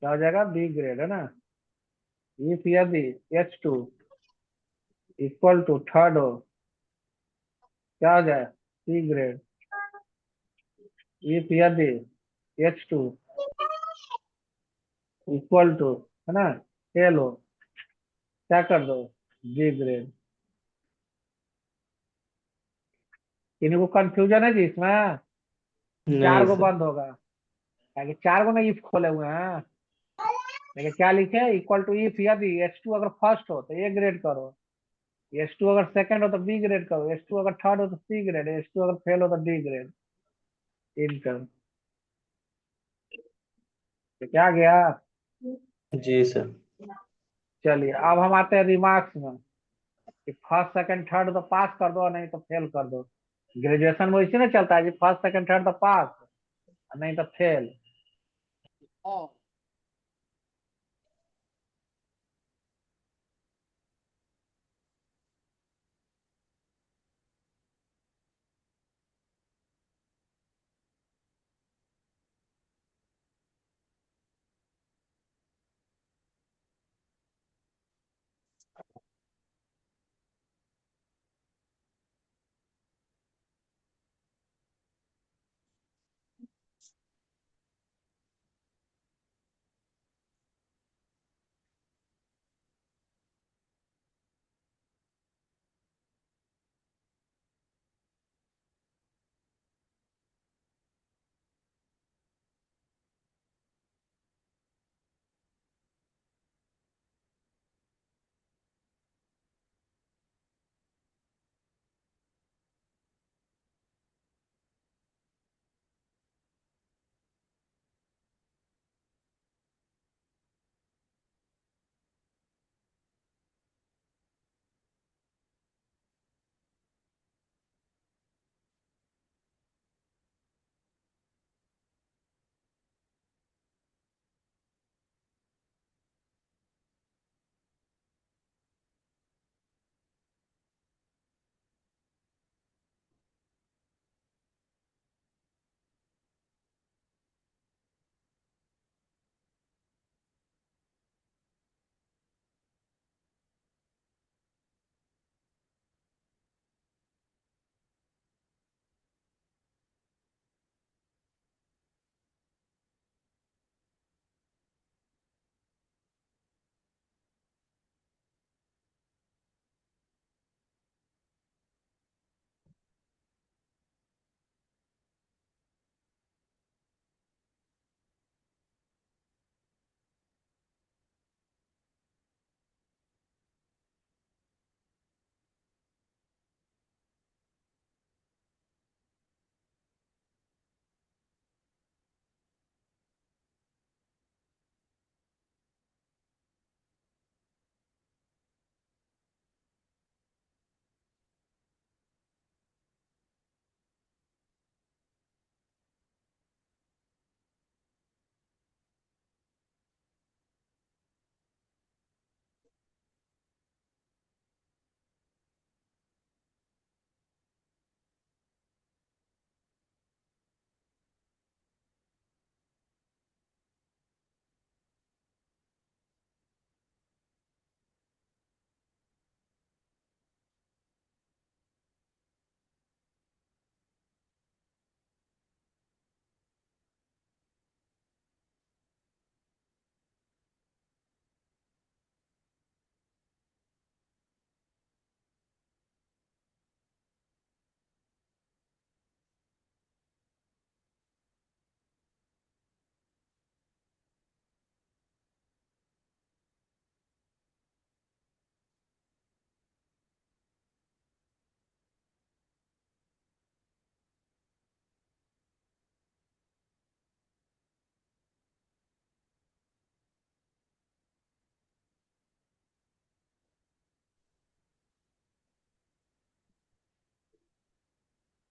क्या हो जाएगा, बी ग्रेड है ना। इफ यदि H2 इक्वल टू थर्ड हो क्या हो जाए, सी ग्रेड। इफ यदि H2 इक्वल टू है ना एल हो क्या कर दो, जी ग्रेड। किन्हीं को कंफ्यूजन है जी इसमें? चार नहीं गो सर। बंद होगा, ताकि चार गो ना इफ खोले हुए हैं। देखिए क्या लिखे, इक्वल टू इफ यदि H2 अगर फर्स्ट हो तो ए ग्रेड करो, H2 अगर सेकंड हो तो बी ग्रेड करो, H2 अगर थर्ड हो तो सी ग्रेड, H2 अगर फेल हो तो डी ग्रेड। इनकम तो क्या गया। जी सर। चलिए अब हम आते हैं रिमार्क्स में, कि फर्स्ट सेकंड थर्ड तो पास कर दो, नहीं तो फेल कर दो। ग्रेजुएशन में इसी ना चलता है जी, फर्स्ट सेकंड थर्ड तो पास, नहीं तो फेल।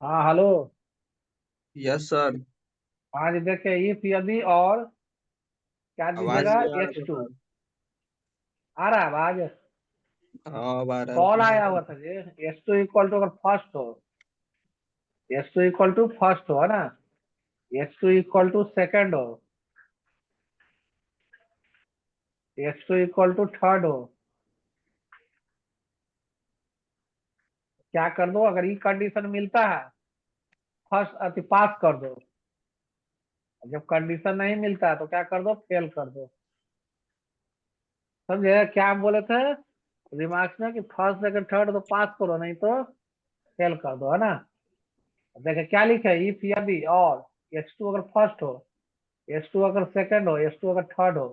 हाँ हेलो। Yes sir. हाँ जी देखिए, इफ यदि और क्या आवाज दीजिएगा, नहीं आ रहा एच था टू। सर। आ रहा है आवाज? हाँ अब आ रहा कॉल है। आया हुआ था जी। एच टू इक्वल टू अगर फर्स्ट हो, H two equal to first हो, है ना, H two equal to second हो, H two equal to third हो, क्या कर दो, अगर ये कंडीशन मिलता है फर्स्ट अति पास कर दो। जब कंडीशन नहीं मिलता है तो क्या कर दो, फेल कर दो। समझे क्या हम बोले थे रिमार्क्स में कि फर्स्ट सेकंड थर्ड तो पास करो, नहीं तो फेल कर दो, है ना। देखिए क्या लिखे है, इफ यदि और एच टू अगर फर्स्ट हो, एच टू अगर सेकंड हो, एच टू अगर थर्ड हो,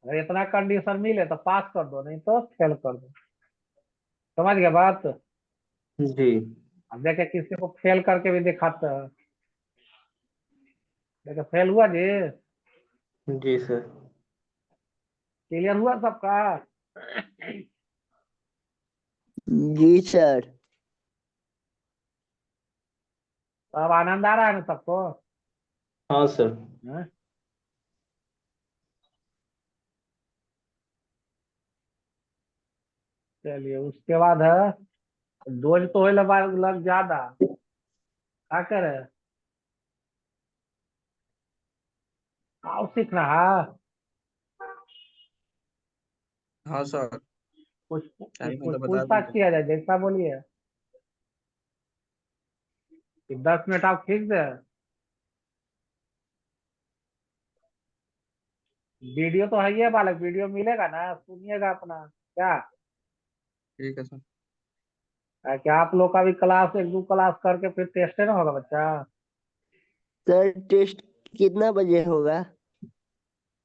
अगर इतना कंडीशन मिले तो पास कर दो, नहीं तो फेल कर दो। समझ गए बात? जी। अब देखे किसी को फेल करके भी दिखाते हैं। देखे फेल हुआ जी। जी सर। क्लियर हुआ सबका? जी सर। अब आनंद आ रहा है ना सबको? हाँ सर। हाँ? चलिए उसके बाद है डोज तो होए लग ज्यादा, क्या करे, आओ सीखना है। हाँ सर। टाइम है कुछ तो बता पूछताछ दीजिए। किया जाए, जैसा बोलिए। कि 10 मिनट आप खींच दे। वीडियो तो है ही है बालक, वीडियो मिलेगा ना, सुनिएगा अपना क्या। ठीक है सर। क्या आप लोग का भी क्लास एक दो क्लास करके फिर टेस्ट ना होगा बच्चा। सर टेस्ट कितना बजे होगा?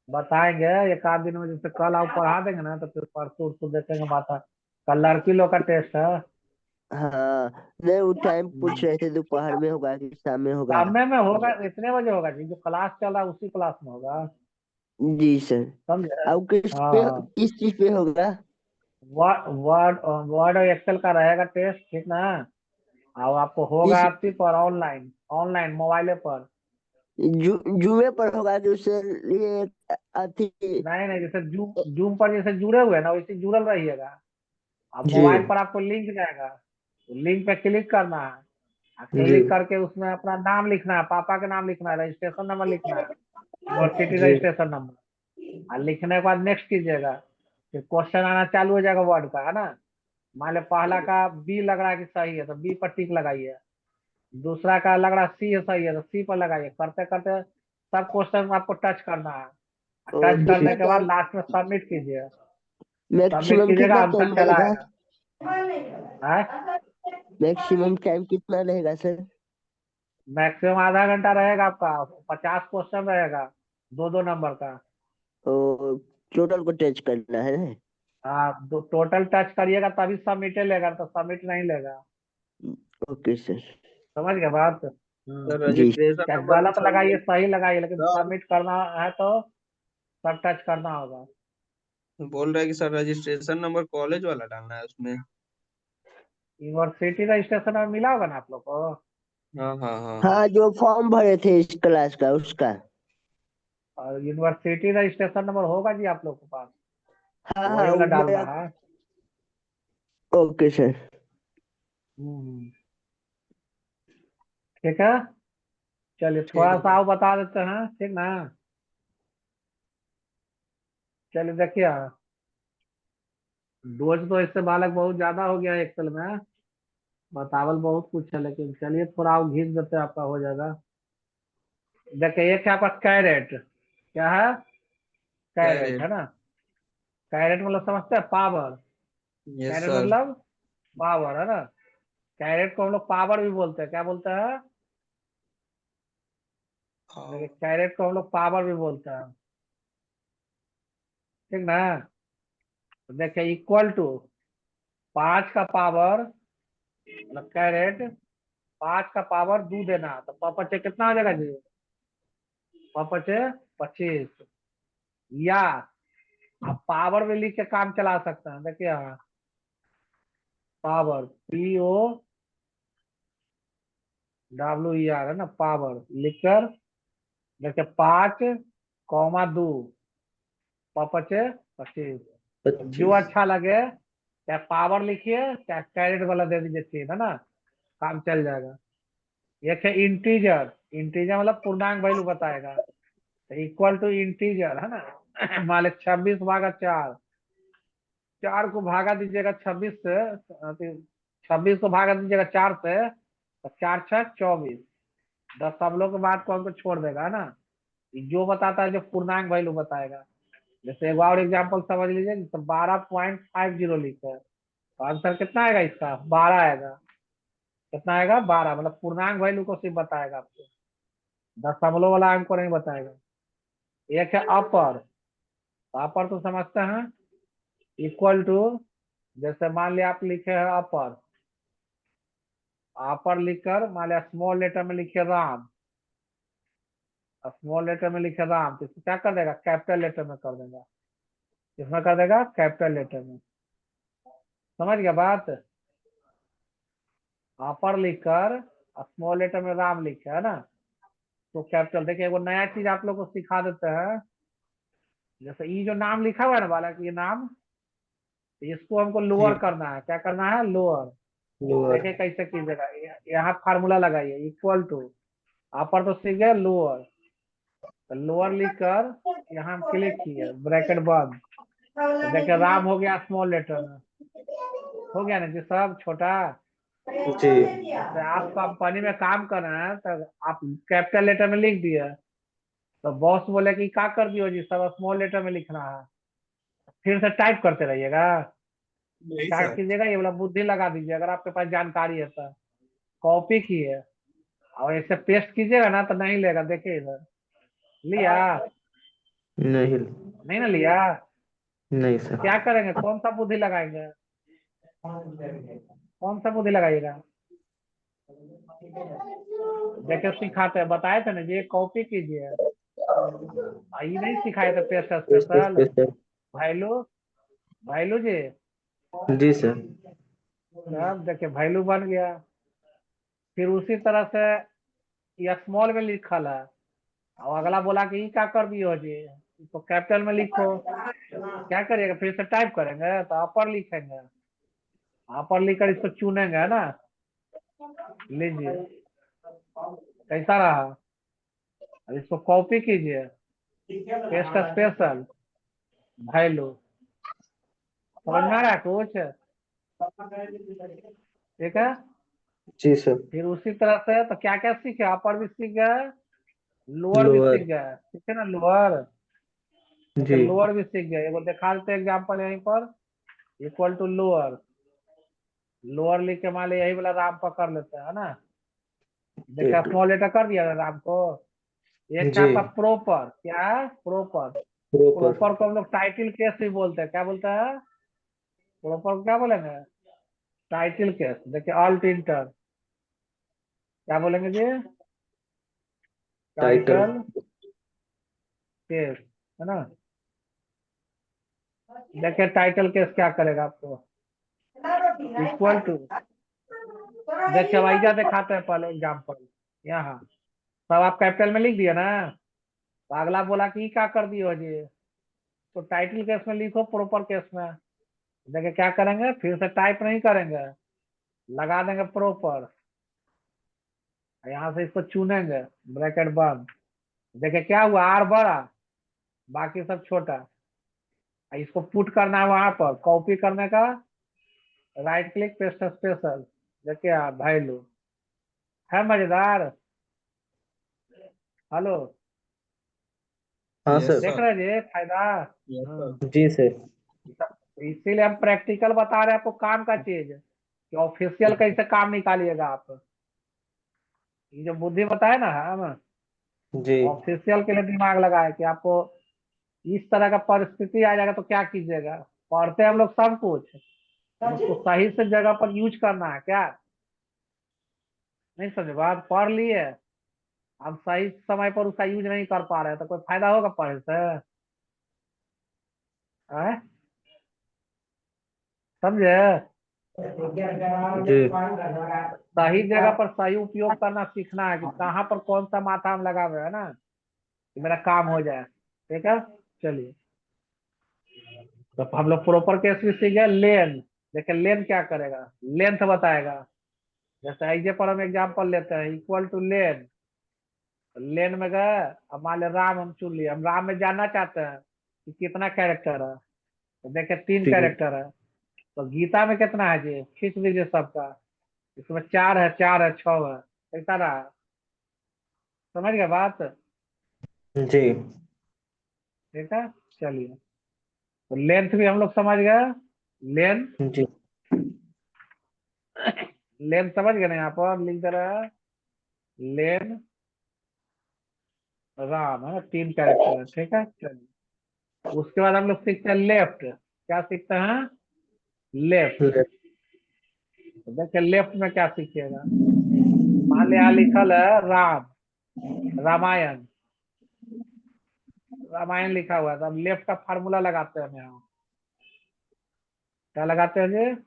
बताएंगे एक आध दिन में, जैसे कल आप पढ़ा देंगे ना तो फिर परसों उर्सों देखेंगे बात। कल लड़की लोग का टेस्ट है। हाँ, नहीं वो टाइम पूछ हम्म। रहे थे, दोपहर में होगा कि शाम में होगा? सामने में होगा, इतने बजे होगा जी, जो क्लास चल रहा है उसी क्लास में होगा। जी सर। समझे? अब हाँ। किस चीज पे होगा? वर्ड वर्ड और एक्सेल का रहेगा टेस्ट, ठीक ना। और आपको होगा किस आपकी पर ऑनलाइन, ऑनलाइन मोबाइले पर। जुमे पर होगा कि उससे लिए अथी? नहीं नहीं, जैसे जूम पर जैसे जुड़े हुए हैं ना, वैसे जुड़ल रहिएगा। अब जी मोबाइल पर आपको लिंक जाएगा, लिंक पे क्लिक करना है। और जी क्लिक करके उसमें अपना नाम लिखना है, पापा का नाम लिखना है, रजिस्ट्रेशन नंबर लिखना है, यूनिवर्सिटी जी रजिस्ट्रेशन नंबर। और लिखने के बाद नेक्स्ट कीजिएगा। फिर क्वेश्चन आना चालू हो जाएगा वर्ड का, है ना। मान लो पहला का बी लग रहा है कि सही है तो बी पर टिक लगाइए। दूसरा का लग रहा है सी है सही है तो सी पर लगाइए। करते करते सब क्वेश्चन आपको टच करना है। और टच कितना करने के बाद टाइम, लास्ट में सबमिट कीजिए। सबमिट मैक्सिमम कीजिएगा, कितना आंसर टाइम चला रहेगा? आएगा। है मैक्सिमम टाइम कितना रहेगा सर? मैक्सिमम आधा घंटा रहेगा आपका। 50 क्वेश्चन रहेगा, दो दो नंबर का। और टोटल को टच करना है ना? हाँ, टोटल टच करिएगा तभी सबमिट लेगा, तो सबमिट नहीं लेगा। Okay sir. समझ गए बात? सर जी। रजिस्ट्रेशन क्या नंबर भी गलत लगाइए चाहिए। सही लगाइए, लेकिन सर सबमिट करना है तो सब टच करना होगा। बोल रहे हैं कि सर रजिस्ट्रेशन नंबर कॉलेज वाला डालना है उसमें। यूनिवर्सिटी रजिस्ट्रेशन में मिला होगा ना आप लोग को। हाँ हाँ हाँ हाँ। हाँ, जो फॉर्म भरे थे इस क्लास का उसका। और यूनिवर्सिटी रजिस्ट्रेशन नंबर होगा जी आप लोग के पास, हाँ वही हाँ, वाला वो डालना मेरा। है। Okay sir. हम्म, ठीक है। चलिए ठीक थोड़ा है सा सर। और बता देते हैं, ठीक ना। चलिए देखिए, डोज तो इससे बालक बहुत ज्यादा हो गया एक्सेल में, बतावल बहुत कुछ है, लेकिन चलिए थोड़ा और घिस देते हैं, आपका हो जाएगा। देखिए एक है आपका कैरेट, क्या है, कैरेट, कैरेट। है ना। कैरेट मतलब समझते हैं, पावर। Yes caret sir. मतलब पावर, है ना। कैरेट को हम लोग पावर भी बोलते हैं, क्या बोलते हैं। देखिए हाँ। कैरेट को हम लोग पावर भी बोलते हैं, ठीक ना। तो देखिए इक्वल टू 5 का पावर, मतलब कैरेट 5 का पावर 2 देना, तो पपचे कितना हो जाएगा जी, पपचे 25। या आप पावर में लिख के काम चला सकते हैं, देखिए यहाँ पावर, PO WER है ना, पावर लिखकर जैसे 5, 2 पचे 25। जो 25। अच्छा लगे, चाहे पावर लिखिए चाहे कैरेट वाला दे दीजिए तीन, है ना, काम चल जाएगा। एक है इंटीजर, इंटीजर मतलब पूर्णांक वैल्यू बताएगा, तो इक्वल टू इंटीजर है ना। मान लो 26/4, 4 को भागा दीजिएगा 26 से, 26 को भागा दीजिएगा 4 से, तो 4×6 = 24। दशमलव के बाद को हमको छोड़ देगा, है ना। जो बताता है जो पूर्णांक वैल्यू बताएगा। जैसे एक और एग्जाम्पल समझ लीजिए, जैसे 12.50 लिखे हैं, तो आंसर कितना आएगा इसका, 12 आएगा। कितना आएगा, 12, मतलब पूर्णांक वैल्यू को सिर्फ बताएगा आपको, दशमलव वाला अंक को नहीं बताएगा। एक है अपर, तो अपर तो समझते हैं, इक्वल टू, जैसे मान लिया आप लिखे हैं अपर, अपर लिखकर मान लिया स्मॉल लेटर में लिखे राम, स्मॉल लेटर में लिखे राम, तो इसको क्या कर देगा, कैपिटल लेटर में कर देगा। इसमें कर देगा कैपिटल लेटर में। समझ गया बात। अपर लिखकर स्मॉल लेटर में राम लिखे, है ना, तो कैपिटल। देखिए वो नया चीज आप लोग को सिखा देते हैं। जैसे ये जो नाम लिखा हुआ है ना बालक, ये नाम, इसको हमको जी। लोअर करना है। क्या करना है, लोअर। लोअर। देखिए कैसे कीजिएगा, यहाँ फार्मूला लगाइए, इक्वल टू, अपर तो सीख गए, लोअर, तो लोअर लिखकर यहाँ क्लिक किए, ब्रैकेट बंद, तो देखिए राम हो गया स्मॉल लेटर में, हो गया ना जी सब छोटा। जी। जैसे आप कंपनी में काम कर रहे हैं, तो आप कैपिटल लेटर में लिख दिए, तो बॉस बोले कि क्या कर दियो जी, सब स्मॉल लेटर में लिखना है, फिर से टाइप करते रहिएगा। नहीं क्या सर। कीजिएगा, ये वाला बुद्धि लगा दीजिए, अगर आपके पास जानकारी है तो। कॉपी किए और ऐसे पेस्ट कीजिएगा ना, तो नहीं लेगा। देखिए इधर, लिया, नहीं। नहीं ना लिया, नहीं तो सर। क्या करेंगे, कौन सा बुद्धि लगाएंगे, कौन सा बुद्धि लगाइएगा। देखिए सिखाते हैं, बताए थे ना जी, कॉपी कीजिए। ये नहीं सिखाए थे paste special, special. Value, value जी, जी सर। अब देखिए वैल्यू बन गया। फिर उसी तरह से ये स्मॉल में लिखल है, और अगला बोला कि ये क्या कर दियो जी, तो कैपिटल में लिखो। क्या करिएगा, फिर से टाइप करेंगे, तो अपर लिखेंगे, अपर लिखकर इसको चुनेंगे, है ना। लीजिए कैसा रहा। अब इसको कॉपी कीजिए, पेस्ट स्पेशल, वैल्यू, समझ में आ रहा है कुछ, ठीक है। जी सर। फिर उसी तरह से तो क्या क्या सीखे, अपर भी सीख गए, लोअर भी लोअर। सीख गए, ठीक है ना, लोअर। देखिए जी। लोअर भी सीख गए, एगो दिखा देते एग्जाम्पल यहीं पर, इक्वल टू लोअर, लोअर लिख के मान लो यही वाला राम पकड़ लेते हैं, है ना। देखिए एट। स्मॉल लेटर कर दिया ना राम को। एक है जी। आपका प्रॉपर, क्या है प्रॉपर, प्रॉपर। प्रॉपर को हम लोग टाइटिल केस भी बोलते हैं, क्या बोलते हैं, प्रॉपर को क्या बोलेंगे, टाइटिल केस। देखिए ऑल्ट इंटर, क्या बोलेंगे जी, टाइटल। टाइटल केस, है ना। देखिए टाइटल केस क्या करेगा आपको, इक्वल टू, देखिए वाइजा दिखाते हैं पहले एग्जाम्पल, यहाँ सब आप कैपिटल में लिख दिया ना, तो अगला बोला कि क्या कर दियो जी, तो टाइटल केस में लिखो, प्रॉपर केस में। देखिए क्या करेंगे, फिर से टाइप नहीं करेंगे, लगा देंगे प्रॉपर, यहाँ से इसको चुनेंगे, ब्रैकेट बंद। देखिए क्या हुआ, आर बड़ा, बाकी सब छोटा। इसको पुट करना है वहां पर, कॉपी करने का, राइट क्लिक, पेस्ट स्पेशल, देखिए वैल्यू, है मजेदार। हेलो, हाँ यस सर। देख सर। रहे जी फायदा। Yes sir. हाँ, जी सर। इसीलिए हम प्रैक्टिकल बता रहे हैं आपको, काम का चीज कि ऑफिशियल कैसे काम निकालिएगा आप। ये जो बुद्धि बताए ना हम, जी। ऑफिशियल के लिए दिमाग लगाए कि आपको इस तरह का परिस्थिति आ जाएगा तो क्या कीजिएगा। पढ़ते हैं हम लोग सब कुछ, उसको सही से जगह पर यूज करना है क्या, नहीं समझे बात, पढ़ लिए, हम सही समय पर उसका यूज नहीं कर पा रहे हैं, तो कोई फायदा होगा पढ़े से, हैं? समझे। जी सही जगह पर सही उपयोग करना सीखना है कि कहाँ पर कौन सा मात्रा हम लगा हुए है ना, कि मेरा काम हो जाए। ठीक है, चलिए। तो हम लोग प्रॉपर केस भी सीख गए। लेन, देखिए लेन क्या करेगा, लेंथ बताएगा। जैसे आइए पर हम एग्जाम्पल लेते हैं, इक्वल टू लेन। लेन में गए, अब मान लिया राम हम चुन लिए, हम राम में जानना चाहते हैं कि कितना कैरेक्टर है। तो देखिए 3 ठीक है। कैरेक्टर है। तो गीता में कितना है जी, खींच लीजिए सबका। इसमें 4 है, 4 है, 6 है। कैसा रहा, समझ गए बात। जी ठीक है, चलिए। तो लेंथ भी हम लोग समझ गए। लेन, जी लेन समझ गए ना, यहाँ पर लिख दे रहा है लेन राम है, 3 कैरेक्टर है। ठीक है, चलिए। उसके बाद हम लोग सीखते हैं लेफ्ट। क्या सीखते हैं, लेफ्ट। ले- तो देखिए लेफ्ट में क्या सीखिएगा। मान लिया यहाँ लिखल है राम, रामायण, रामायण लिखा हुआ है, तो हम लेफ्ट का फार्मूला लगाते हैं हम यहाँ। क्या लगाते हैं जी,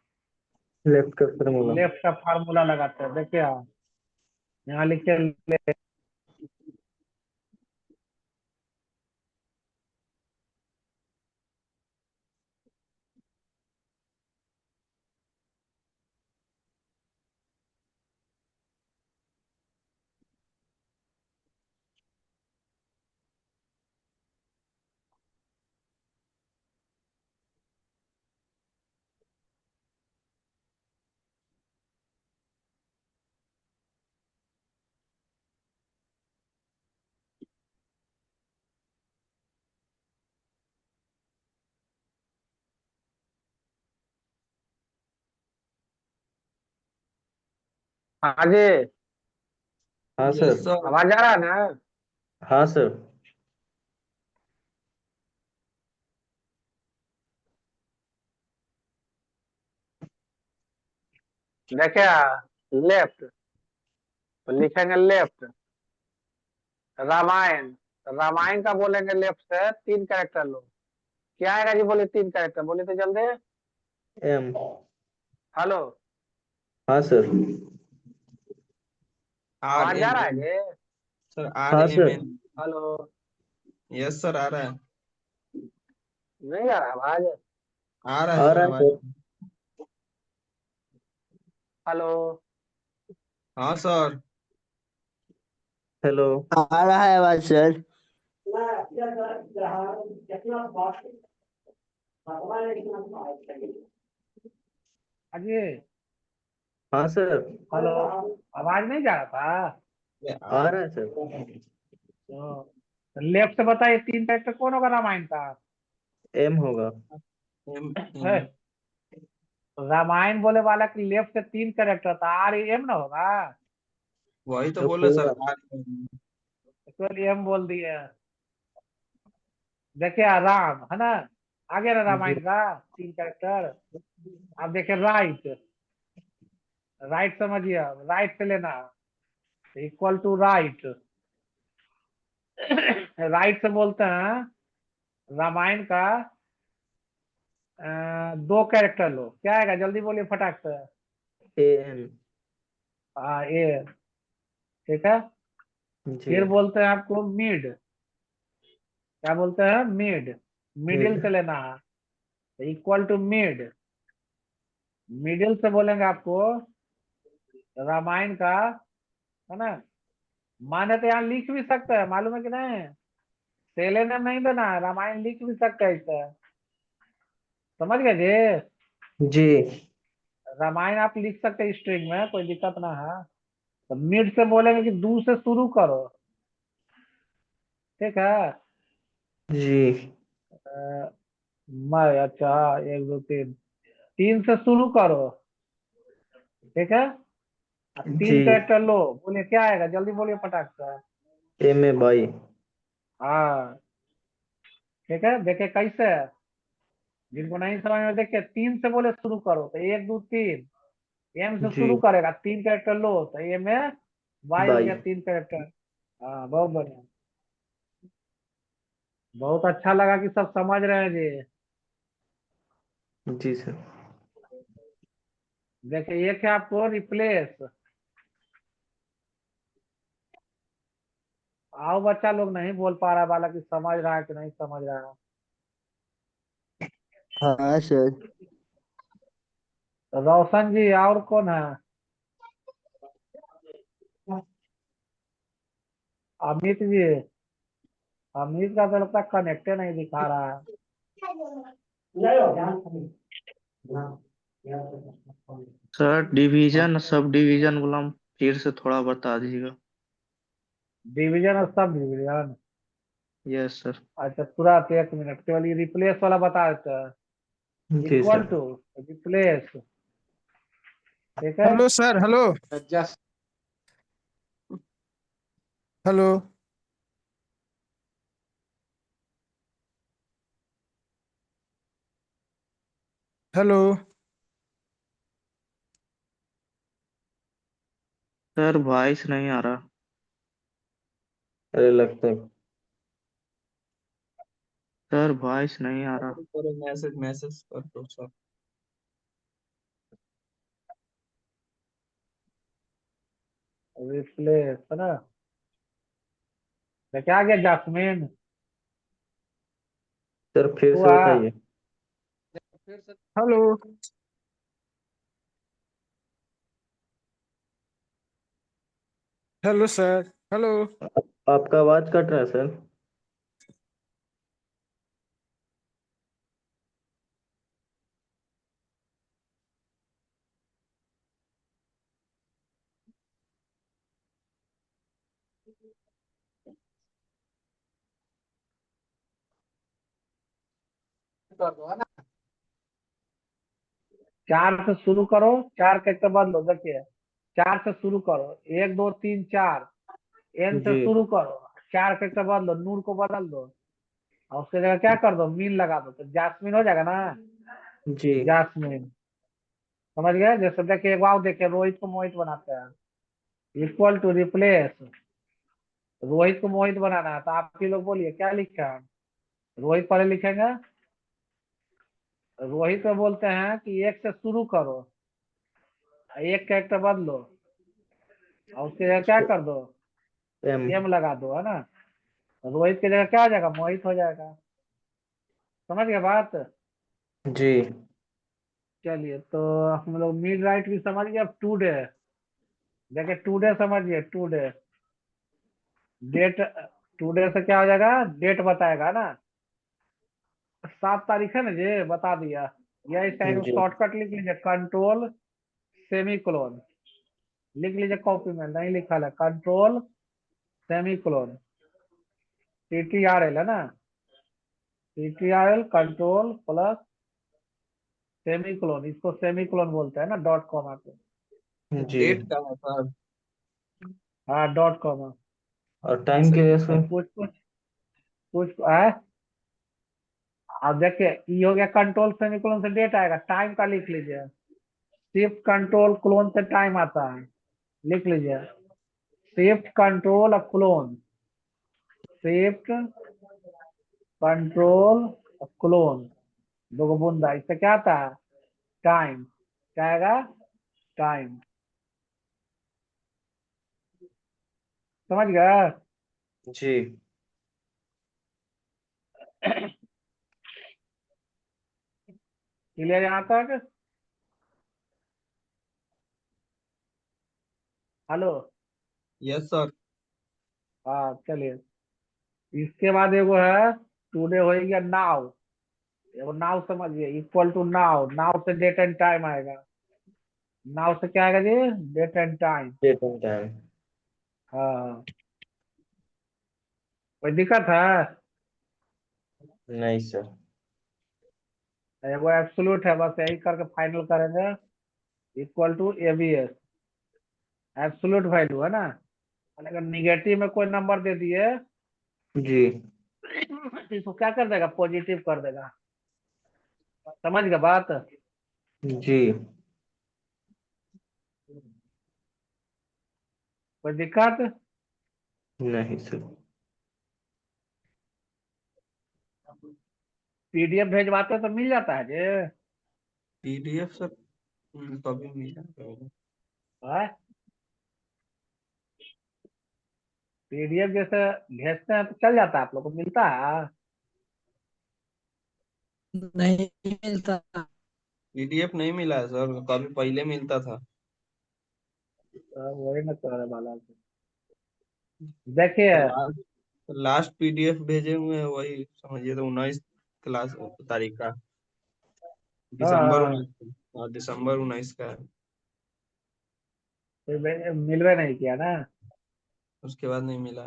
लेफ्ट का फॉर्मूला। लेफ्ट का फार्मूला लगाते हैं। देखिए आप यहाँ लिखे हाँ जी, हाँ यस सर। सर। आवाज आ रहा है ना। हाँ सर। देखिए लेफ्ट, तो लिखेंगे लेफ्ट रामायण। तो रामायण का बोलेंगे लेफ्ट से 3 कैरेक्टर लो। क्या आएगा जी, बोले 3 कैरेक्टर, बोले तो जल्दी। एम। हेलो, हाँ सर। आर आवाज जा एम रहा है एन। जी। सर आर हाँ M sir. N. Hello, yes sir, आ रहा है। नहीं आ रहा आवाज। आ रहा है आ सर रहा है आवाज। सर। हेलो, हाँ सर। हेलो। आ रहा है आवाज सर। अजी, हाँ सर। हेलो, आवाज नहीं जा रहा था। आ रहा है सर। तो लेफ्ट से बताइए 3 कैरेक्टर कौन होगा रामायण का। एम होगा। M M. है, तो रामायण बोले वाला कि लेफ्ट से 3 कैरेक्टर था, आर एम ना होगा। वही तो तो बोले सर, होगा। R M. केवल एम बोल दिए। देखिए राम है ना, आगे ना जी रामायण का 3 कैरेक्टर। आप देखिए राइट, राइट समझिए, राइट से लेना, इक्वल टू राइट। राइट से बोलते हैं रामायण का 2 कैरेक्टर लो। क्या आएगा, जल्दी बोलिए फटाक से। A N. ए, ठीक है। जी फिर बोलते हैं आपको मिड। क्या बोलते हैं, मिड, मिडिल मिड। से लेना है, इक्वल टू मिड। मिडिल से बोलेंगे आपको रामायण का, है ना। माने तो यहाँ लिख भी सकते हैं, मालूम है कि नहीं। सेले नेम नहीं देना है, रामायण लिख भी सकते हैं इसे। समझ गए जी, जी रामायण आप लिख सकते हैं स्ट्रिंग में, कोई दिक्कत ना है। तो मिड से बोलेंगे कि दू से शुरू करो। ठीक है। जी मैं, अच्छा, 1 2 3, 3 से शुरू करो। ठीक है, अब जी। 3 कैरेक्टर लो। बोलिए क्या आएगा, जल्दी बोलिए फटाक से। M A by. हाँ, ठीक है। देखिए कैसे है, जिनको नहीं समझ में, देखिए 3 से बोले शुरू करो तो 1 2 3, एम से जी शुरू करेगा, 3 कैरेक्टर लो तो ए में वाई हो बाई। गया 3 कैरेक्टर। हाँ, बहुत बढ़िया, बहुत अच्छा लगा कि सब समझ रहे हैं जी। जी सर। देखिए एक है आपको रिप्लेस। आओ बच्चा लोग नहीं बोल पा रहा, बालक कि समझ रहा है कि नहीं समझ रहा है। हाँ सर। तो रोशन जी और कौन है? अमित जी। अमित का तो लगता कनेक्टे नहीं दिखा रहा है। सर डिवीजन सब डिवीजन वाला फिर से थोड़ा बता दीजिएगा। डिवीजन और सब डिवीजन। Yes sir. अच्छा तुरंत 1 मिनट, केवल ये रिप्लेस वाला बता देते हैं। जी इक्वल सर। टू रिप्लेस, ठीक है। Hello sir. Hello just hello. Hello sir voice नहीं आ रहा। अरे लगता है। सर वॉइस नहीं आ रहा। करो मैसेज मैसेज कर दो सर। रिप्लेस है ना। तो क्या आ गया जास्मीन? सर फिर से हुआ। बताइए। Hello hello sir. हेलो। आपका आवाज कट रहा है सर। कर दो है ना। 4 से शुरू करो, 4 के तो बदलो। देखिए 4 से शुरू करो, 1 2 3 4। एन से जी शुरू करो, 4 के तो बदलो, नूर को बदल दो और उसके जगह क्या कर दो, मीन लगा दो, तो जासमीन हो जाएगा ना। जी जासमीन। समझ गए? जैसे देखिए एक बार देखिए, रोहित को मोहित बनाते हैं। इक्वल टू रिप्लेस, रोहित को मोहित बनाना है, तो आप ही लोग बोलिए क्या लिखा है। रोहित पहले लिखेंगे। रोहित में बोलते हैं कि 1 से शुरू करो, एक कैरेक्टर बदलो और उसके जगह क्या कर दो, एम। एम लगा दो, है ना। रोहित की जगह क्या हो जाएगा, मोहित हो जाएगा। समझ गए बात? जी चलिए तो हम लोग मिड राइट भी समझ गए। अब टुडे देखिए, टुडे समझिए। टुडे डेट, टुडे से क्या हो जाएगा, डेट बताएगा ना। 7 तारीख है ना जी, बता दिया। या इस टाइम जी शॉर्टकट लिख लीजिए, कंट्रोल सेमी कोलोन। लिख लीजिए कॉपी में, नहीं लिखा है, कंट्रोल सेमी कोलोन। TTRL है ना। TTRL control plus semicolon, इसको सेमी कोलोन बोलते हैं ना, डॉट कॉमा को। जी। डेट का है सर। हाँ डॉट कॉमा। और टाइम के लिए और सर। कुछ कुछ कुछ है। अब देखिए ये हो गया, कंट्रोल सेमीकोलन से डेट आएगा, टाइम का लिख लीजिए। शिफ्ट कंट्रोल क्लोन से टाइम आता है, लिख लीजिए। शिफ्ट कंट्रोल और क्लोन, शिफ्ट कंट्रोल और क्लोन, दो बूंदा, इससे क्या आता है, टाइम। क्या आएगा, टाइम। समझ गया? जी क्लियर यहाँ तक? हेलो। Yes sir. हाँ चलिए। इसके बाद एगो है, टुडे हो गया नाउ। एगो नाउ समझिए, इक्वल टू नाउ, नाउ से डेट एंड टाइम आएगा। नाउ से क्या आएगा जी, date and time. Date and time. हाँ। कोई दिक्कत है? नहीं सर। एगो एब्सोल्यूट है, बस यही करके फाइनल करेंगे। Equal to ABS, absolute value है ना। अगर निगेटिव में कोई नंबर दे दिए जी तो इसको क्या कर देगा, पॉजिटिव कर देगा। समझ गए बात? जी। कोई दिक्कत? नहीं सर। PDF भेजवाते तो मिल जाता है जी। पीडीएफ सर कभी मिला तो। पीडीएफ जैसे भेजते हैं तो चल जाता है, आप लोग को मिलता है? नहीं मिलता। पीडीएफ नहीं मिला है सर, कभी पहले मिलता था। तो वही ना कह रहे वाला से। देखिए, लास्ट लास्ट पीडीएफ भेजे हुए हैं वही समझिए तो 19 तारीख का, दिसंबर हाँ, 19 का। हाँ, दिसंबर 19 का है। फिर मिलवे नहीं किया ना। उसके बाद नहीं मिला।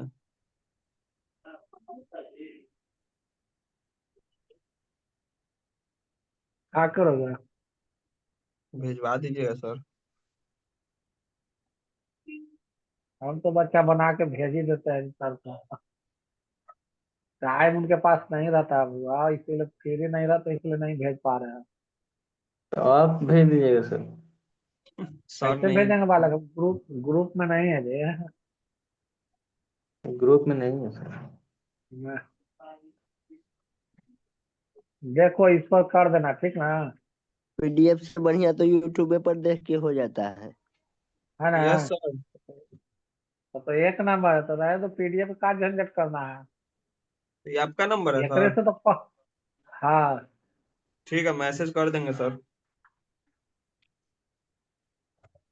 क्या करोगे? भिजवा दीजिएगा सर। हम तो बच्चा बना के भेज ही देते हैं सर को। टाइम उनके पास नहीं रहता अब, इसीलिए फ्री नहीं रहता, इसलिए नहीं भेज पा रहे हैं। तो आप भेज दीजिएगा सर। सर कैसे नहीं। भेजेंगे बालक? ग्रुप ग्रुप में नहीं है जी। ग्रुप में नहीं है सर। देखो इस पर कर देना, ठीक ना? पीडीएफ से बढ़िया तो यूट्यूब पर देख के हो जाता है। है ना? Yes sir. तो एक नंबर है, तो रहे तो पीडीएफ का झंझट करना है। ये आपका नंबर है एक सर? से तो हाँ, ठीक है, मैसेज कर देंगे सर।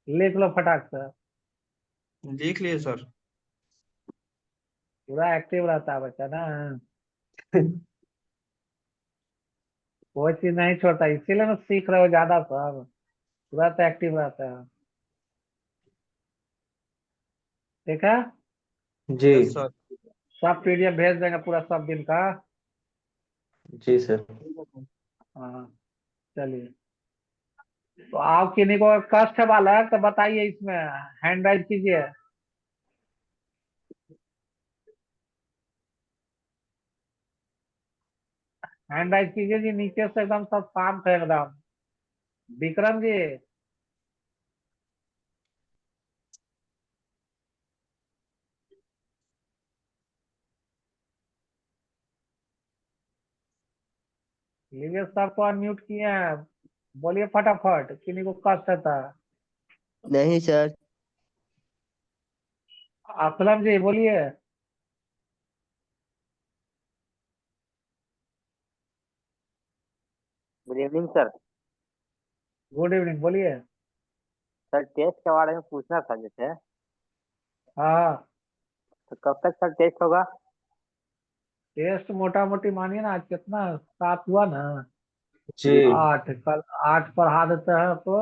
लिख लो फटाक से। लिख लिए सर। पूरा एक्टिव रहता है बच्चा ना, कोई चीज नहीं छोड़ता, इसीलिए ना सीख रहे हो ज्यादा सब। पूरा तो एक्टिव रहता है। ठीक है, जी। Yes sir. सब पीडीएफ भेज देंगे पूरा सब दिन का। जी सर। हाँ, चलिए। तो आप किन्हीं को कष्ट वाला है तो बताइए, इसमें हैंड राइज कीजिए। हैंड राइज कीजिए जी, नीचे से एकदम सब शांत है एकदम। विक्रम जी, लीजिए सबको अनम्यूट किए हैं, बोलिए फटाफट किन्हीं को कष्ट था। नहीं सर। असलम जी बोलिए। Good evening sir. Good evening, बोलिए। सर टेस्ट के बारे में पूछना था जैसे, हाँ, तो कब तक सर टेस्ट होगा? टेस्ट मोटा मोटी मानिए ना, आज कितना 7 हुआ ना? जी। 8, कल 8 पढ़ा देते हैं तो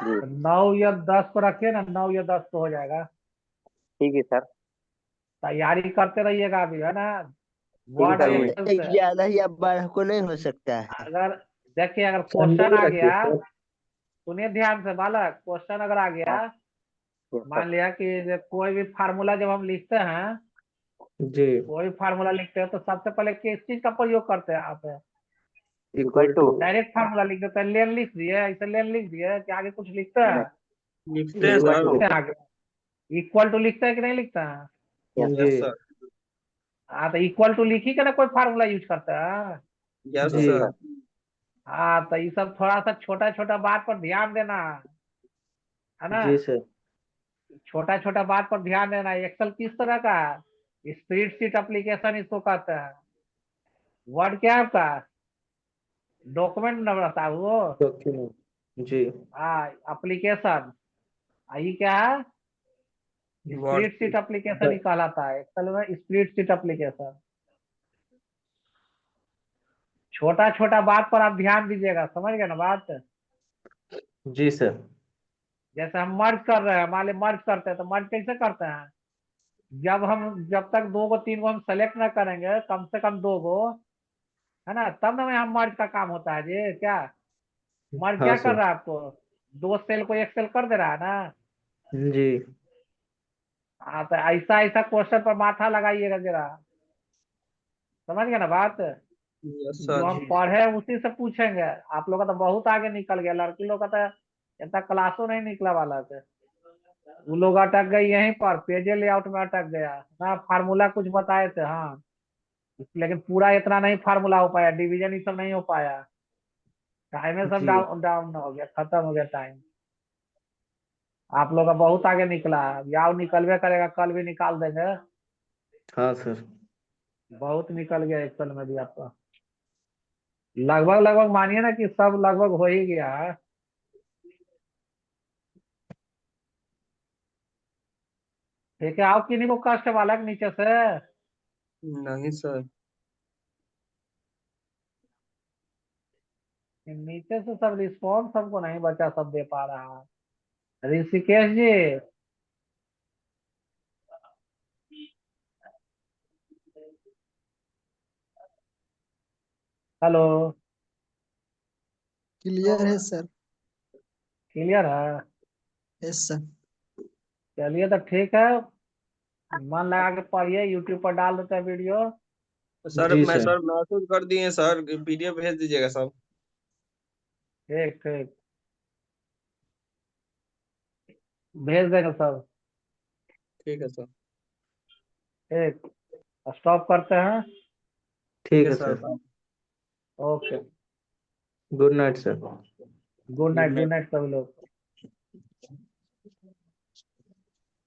जी 9 या 10 को रखिए ना, 9 या 10 तो हो जाएगा। ठीक है सर। तैयारी करते रहिएगा अभी, है ना? ठीक है वर्ड सर, जी। मुझे एक्सेल एक से ज्यादा या बारह को नहीं हो सकता है। अगर, देखिए अगर संडे क्वेश्चन को आ रखिए गया, सर। सुनिए ध्यान से बालक, क्वेश्चन अगर आ हाँ गया, यस सर। मान लिया कि कोई भी फार्मूला जब हम लिखते हैं, जी। कोई फार्मूला लिखते हैं तो सबसे पहले किस चीज का प्रयोग करते हैं आप? Equal equal to. To. Direct formula लिख देते हैं, लेन लिख दिए, ऐसे लेन लिख दिए कि आगे कुछ लिखते हैं? नहीं, लिखते हैं इक्वल टू। सर। लिखते हैं आगे, इक्वल टू लिखते हैं कि नहीं लिखते हैं? यस जी। सर। Yes sir. हाँ, तो इक्वल टू लिखी के ना कोई फार्मूला यूज करता है। यस जी। Yes sir. सर। हाँ, तो ये सब थोड़ा सा छोटा छोटा बात पर ध्यान देना, है ना? जी सर। छोटा छोटा बात पर ध्यान देना। एक्सेल किस तरह का है? स्प्रेडशीट एप्लीकेशन इसको कहते हैं। वर्ड क्या है आपका? डॉक्यूमेंट नंबर रहता है वो। डॉक्यूमेंट। जी। हाँ, एप्लीकेशन। ये क्या है? वर्ड। स्प्रेडशीट एप्लीकेशन ही कहलाता है एक्सेल में, स्प्रेडशीट एप्लीकेशन। छोटा छोटा बात पर आप ध्यान दीजिएगा, समझ गए ना बात? जी सर। जैसे हम मर्ज कर रहे हैं, मान ली मर्ज करते हैं, तो मर्ज कैसे करते हैं? जब तक 2 को 3 को हम सेलेक्ट ना करेंगे, कम से कम 2 को, है ना, तब ना हम मर्ज का काम होता है जी। क्या मर्ज हाँ क्या कर सर। रहा है आपको? 2 सेल को 1 सेल कर दे रहा है ना? जी। हाँ, तो ऐसा ऐसा क्वेश्चन पर माथा लगाइएगा जरा, समझ गए ना बात? यस जो सर हम जी। पढ़े उसी से पूछेंगे। आप लोग का तो बहुत आगे निकल गया, लड़की लोग का तो इतना क्लासों नहीं निकला वाला थे। वो लोग अटक गए यहीं पर, पेजे लेआउट में अटक गया ना, फार्मूला कुछ बताए थे हाँ, लेकिन पूरा इतना नहीं फार्मूला हो पाया, डिवीजन ये सब नहीं हो पाया, टाइम में सब जी डाउन डाउन हो गया, खत्म हो गया टाइम। आप लोग का बहुत आगे निकला है, याव निकलवे करेगा, कल भी निकाल देंगे। हाँ सर। बहुत निकल गया एक्सल में भी आपका। लगभग लगभग मानिए ना कि सब लगभग हो ही गया है। ठीक है, आओ किन्हीं को कष्ट वाला है नीचे से। नहीं सर। नीचे से सब रिस्पॉन्स हमको नहीं बचा, सब दे पा रहा है। ऋषिकेश जी, हेलो। क्लियर है सर। क्लियर है? Yes sir. चलिए तो ठीक है, मन लगा के पढ़िए, यूट्यूब पर डाल देते हैं वीडियो। सर जी मैं सर। सर मैसेज कर दिए सर, पीडीएफ भेज दीजिएगा सब। ठीक ठीक, भेज देंगे सब। ठीक है सर। ठीक, स्टॉप करते हैं। ठीक ठीक है है sir, sir. Bye. Okay, good night sir. Good good night, good night. Night सभी लोग।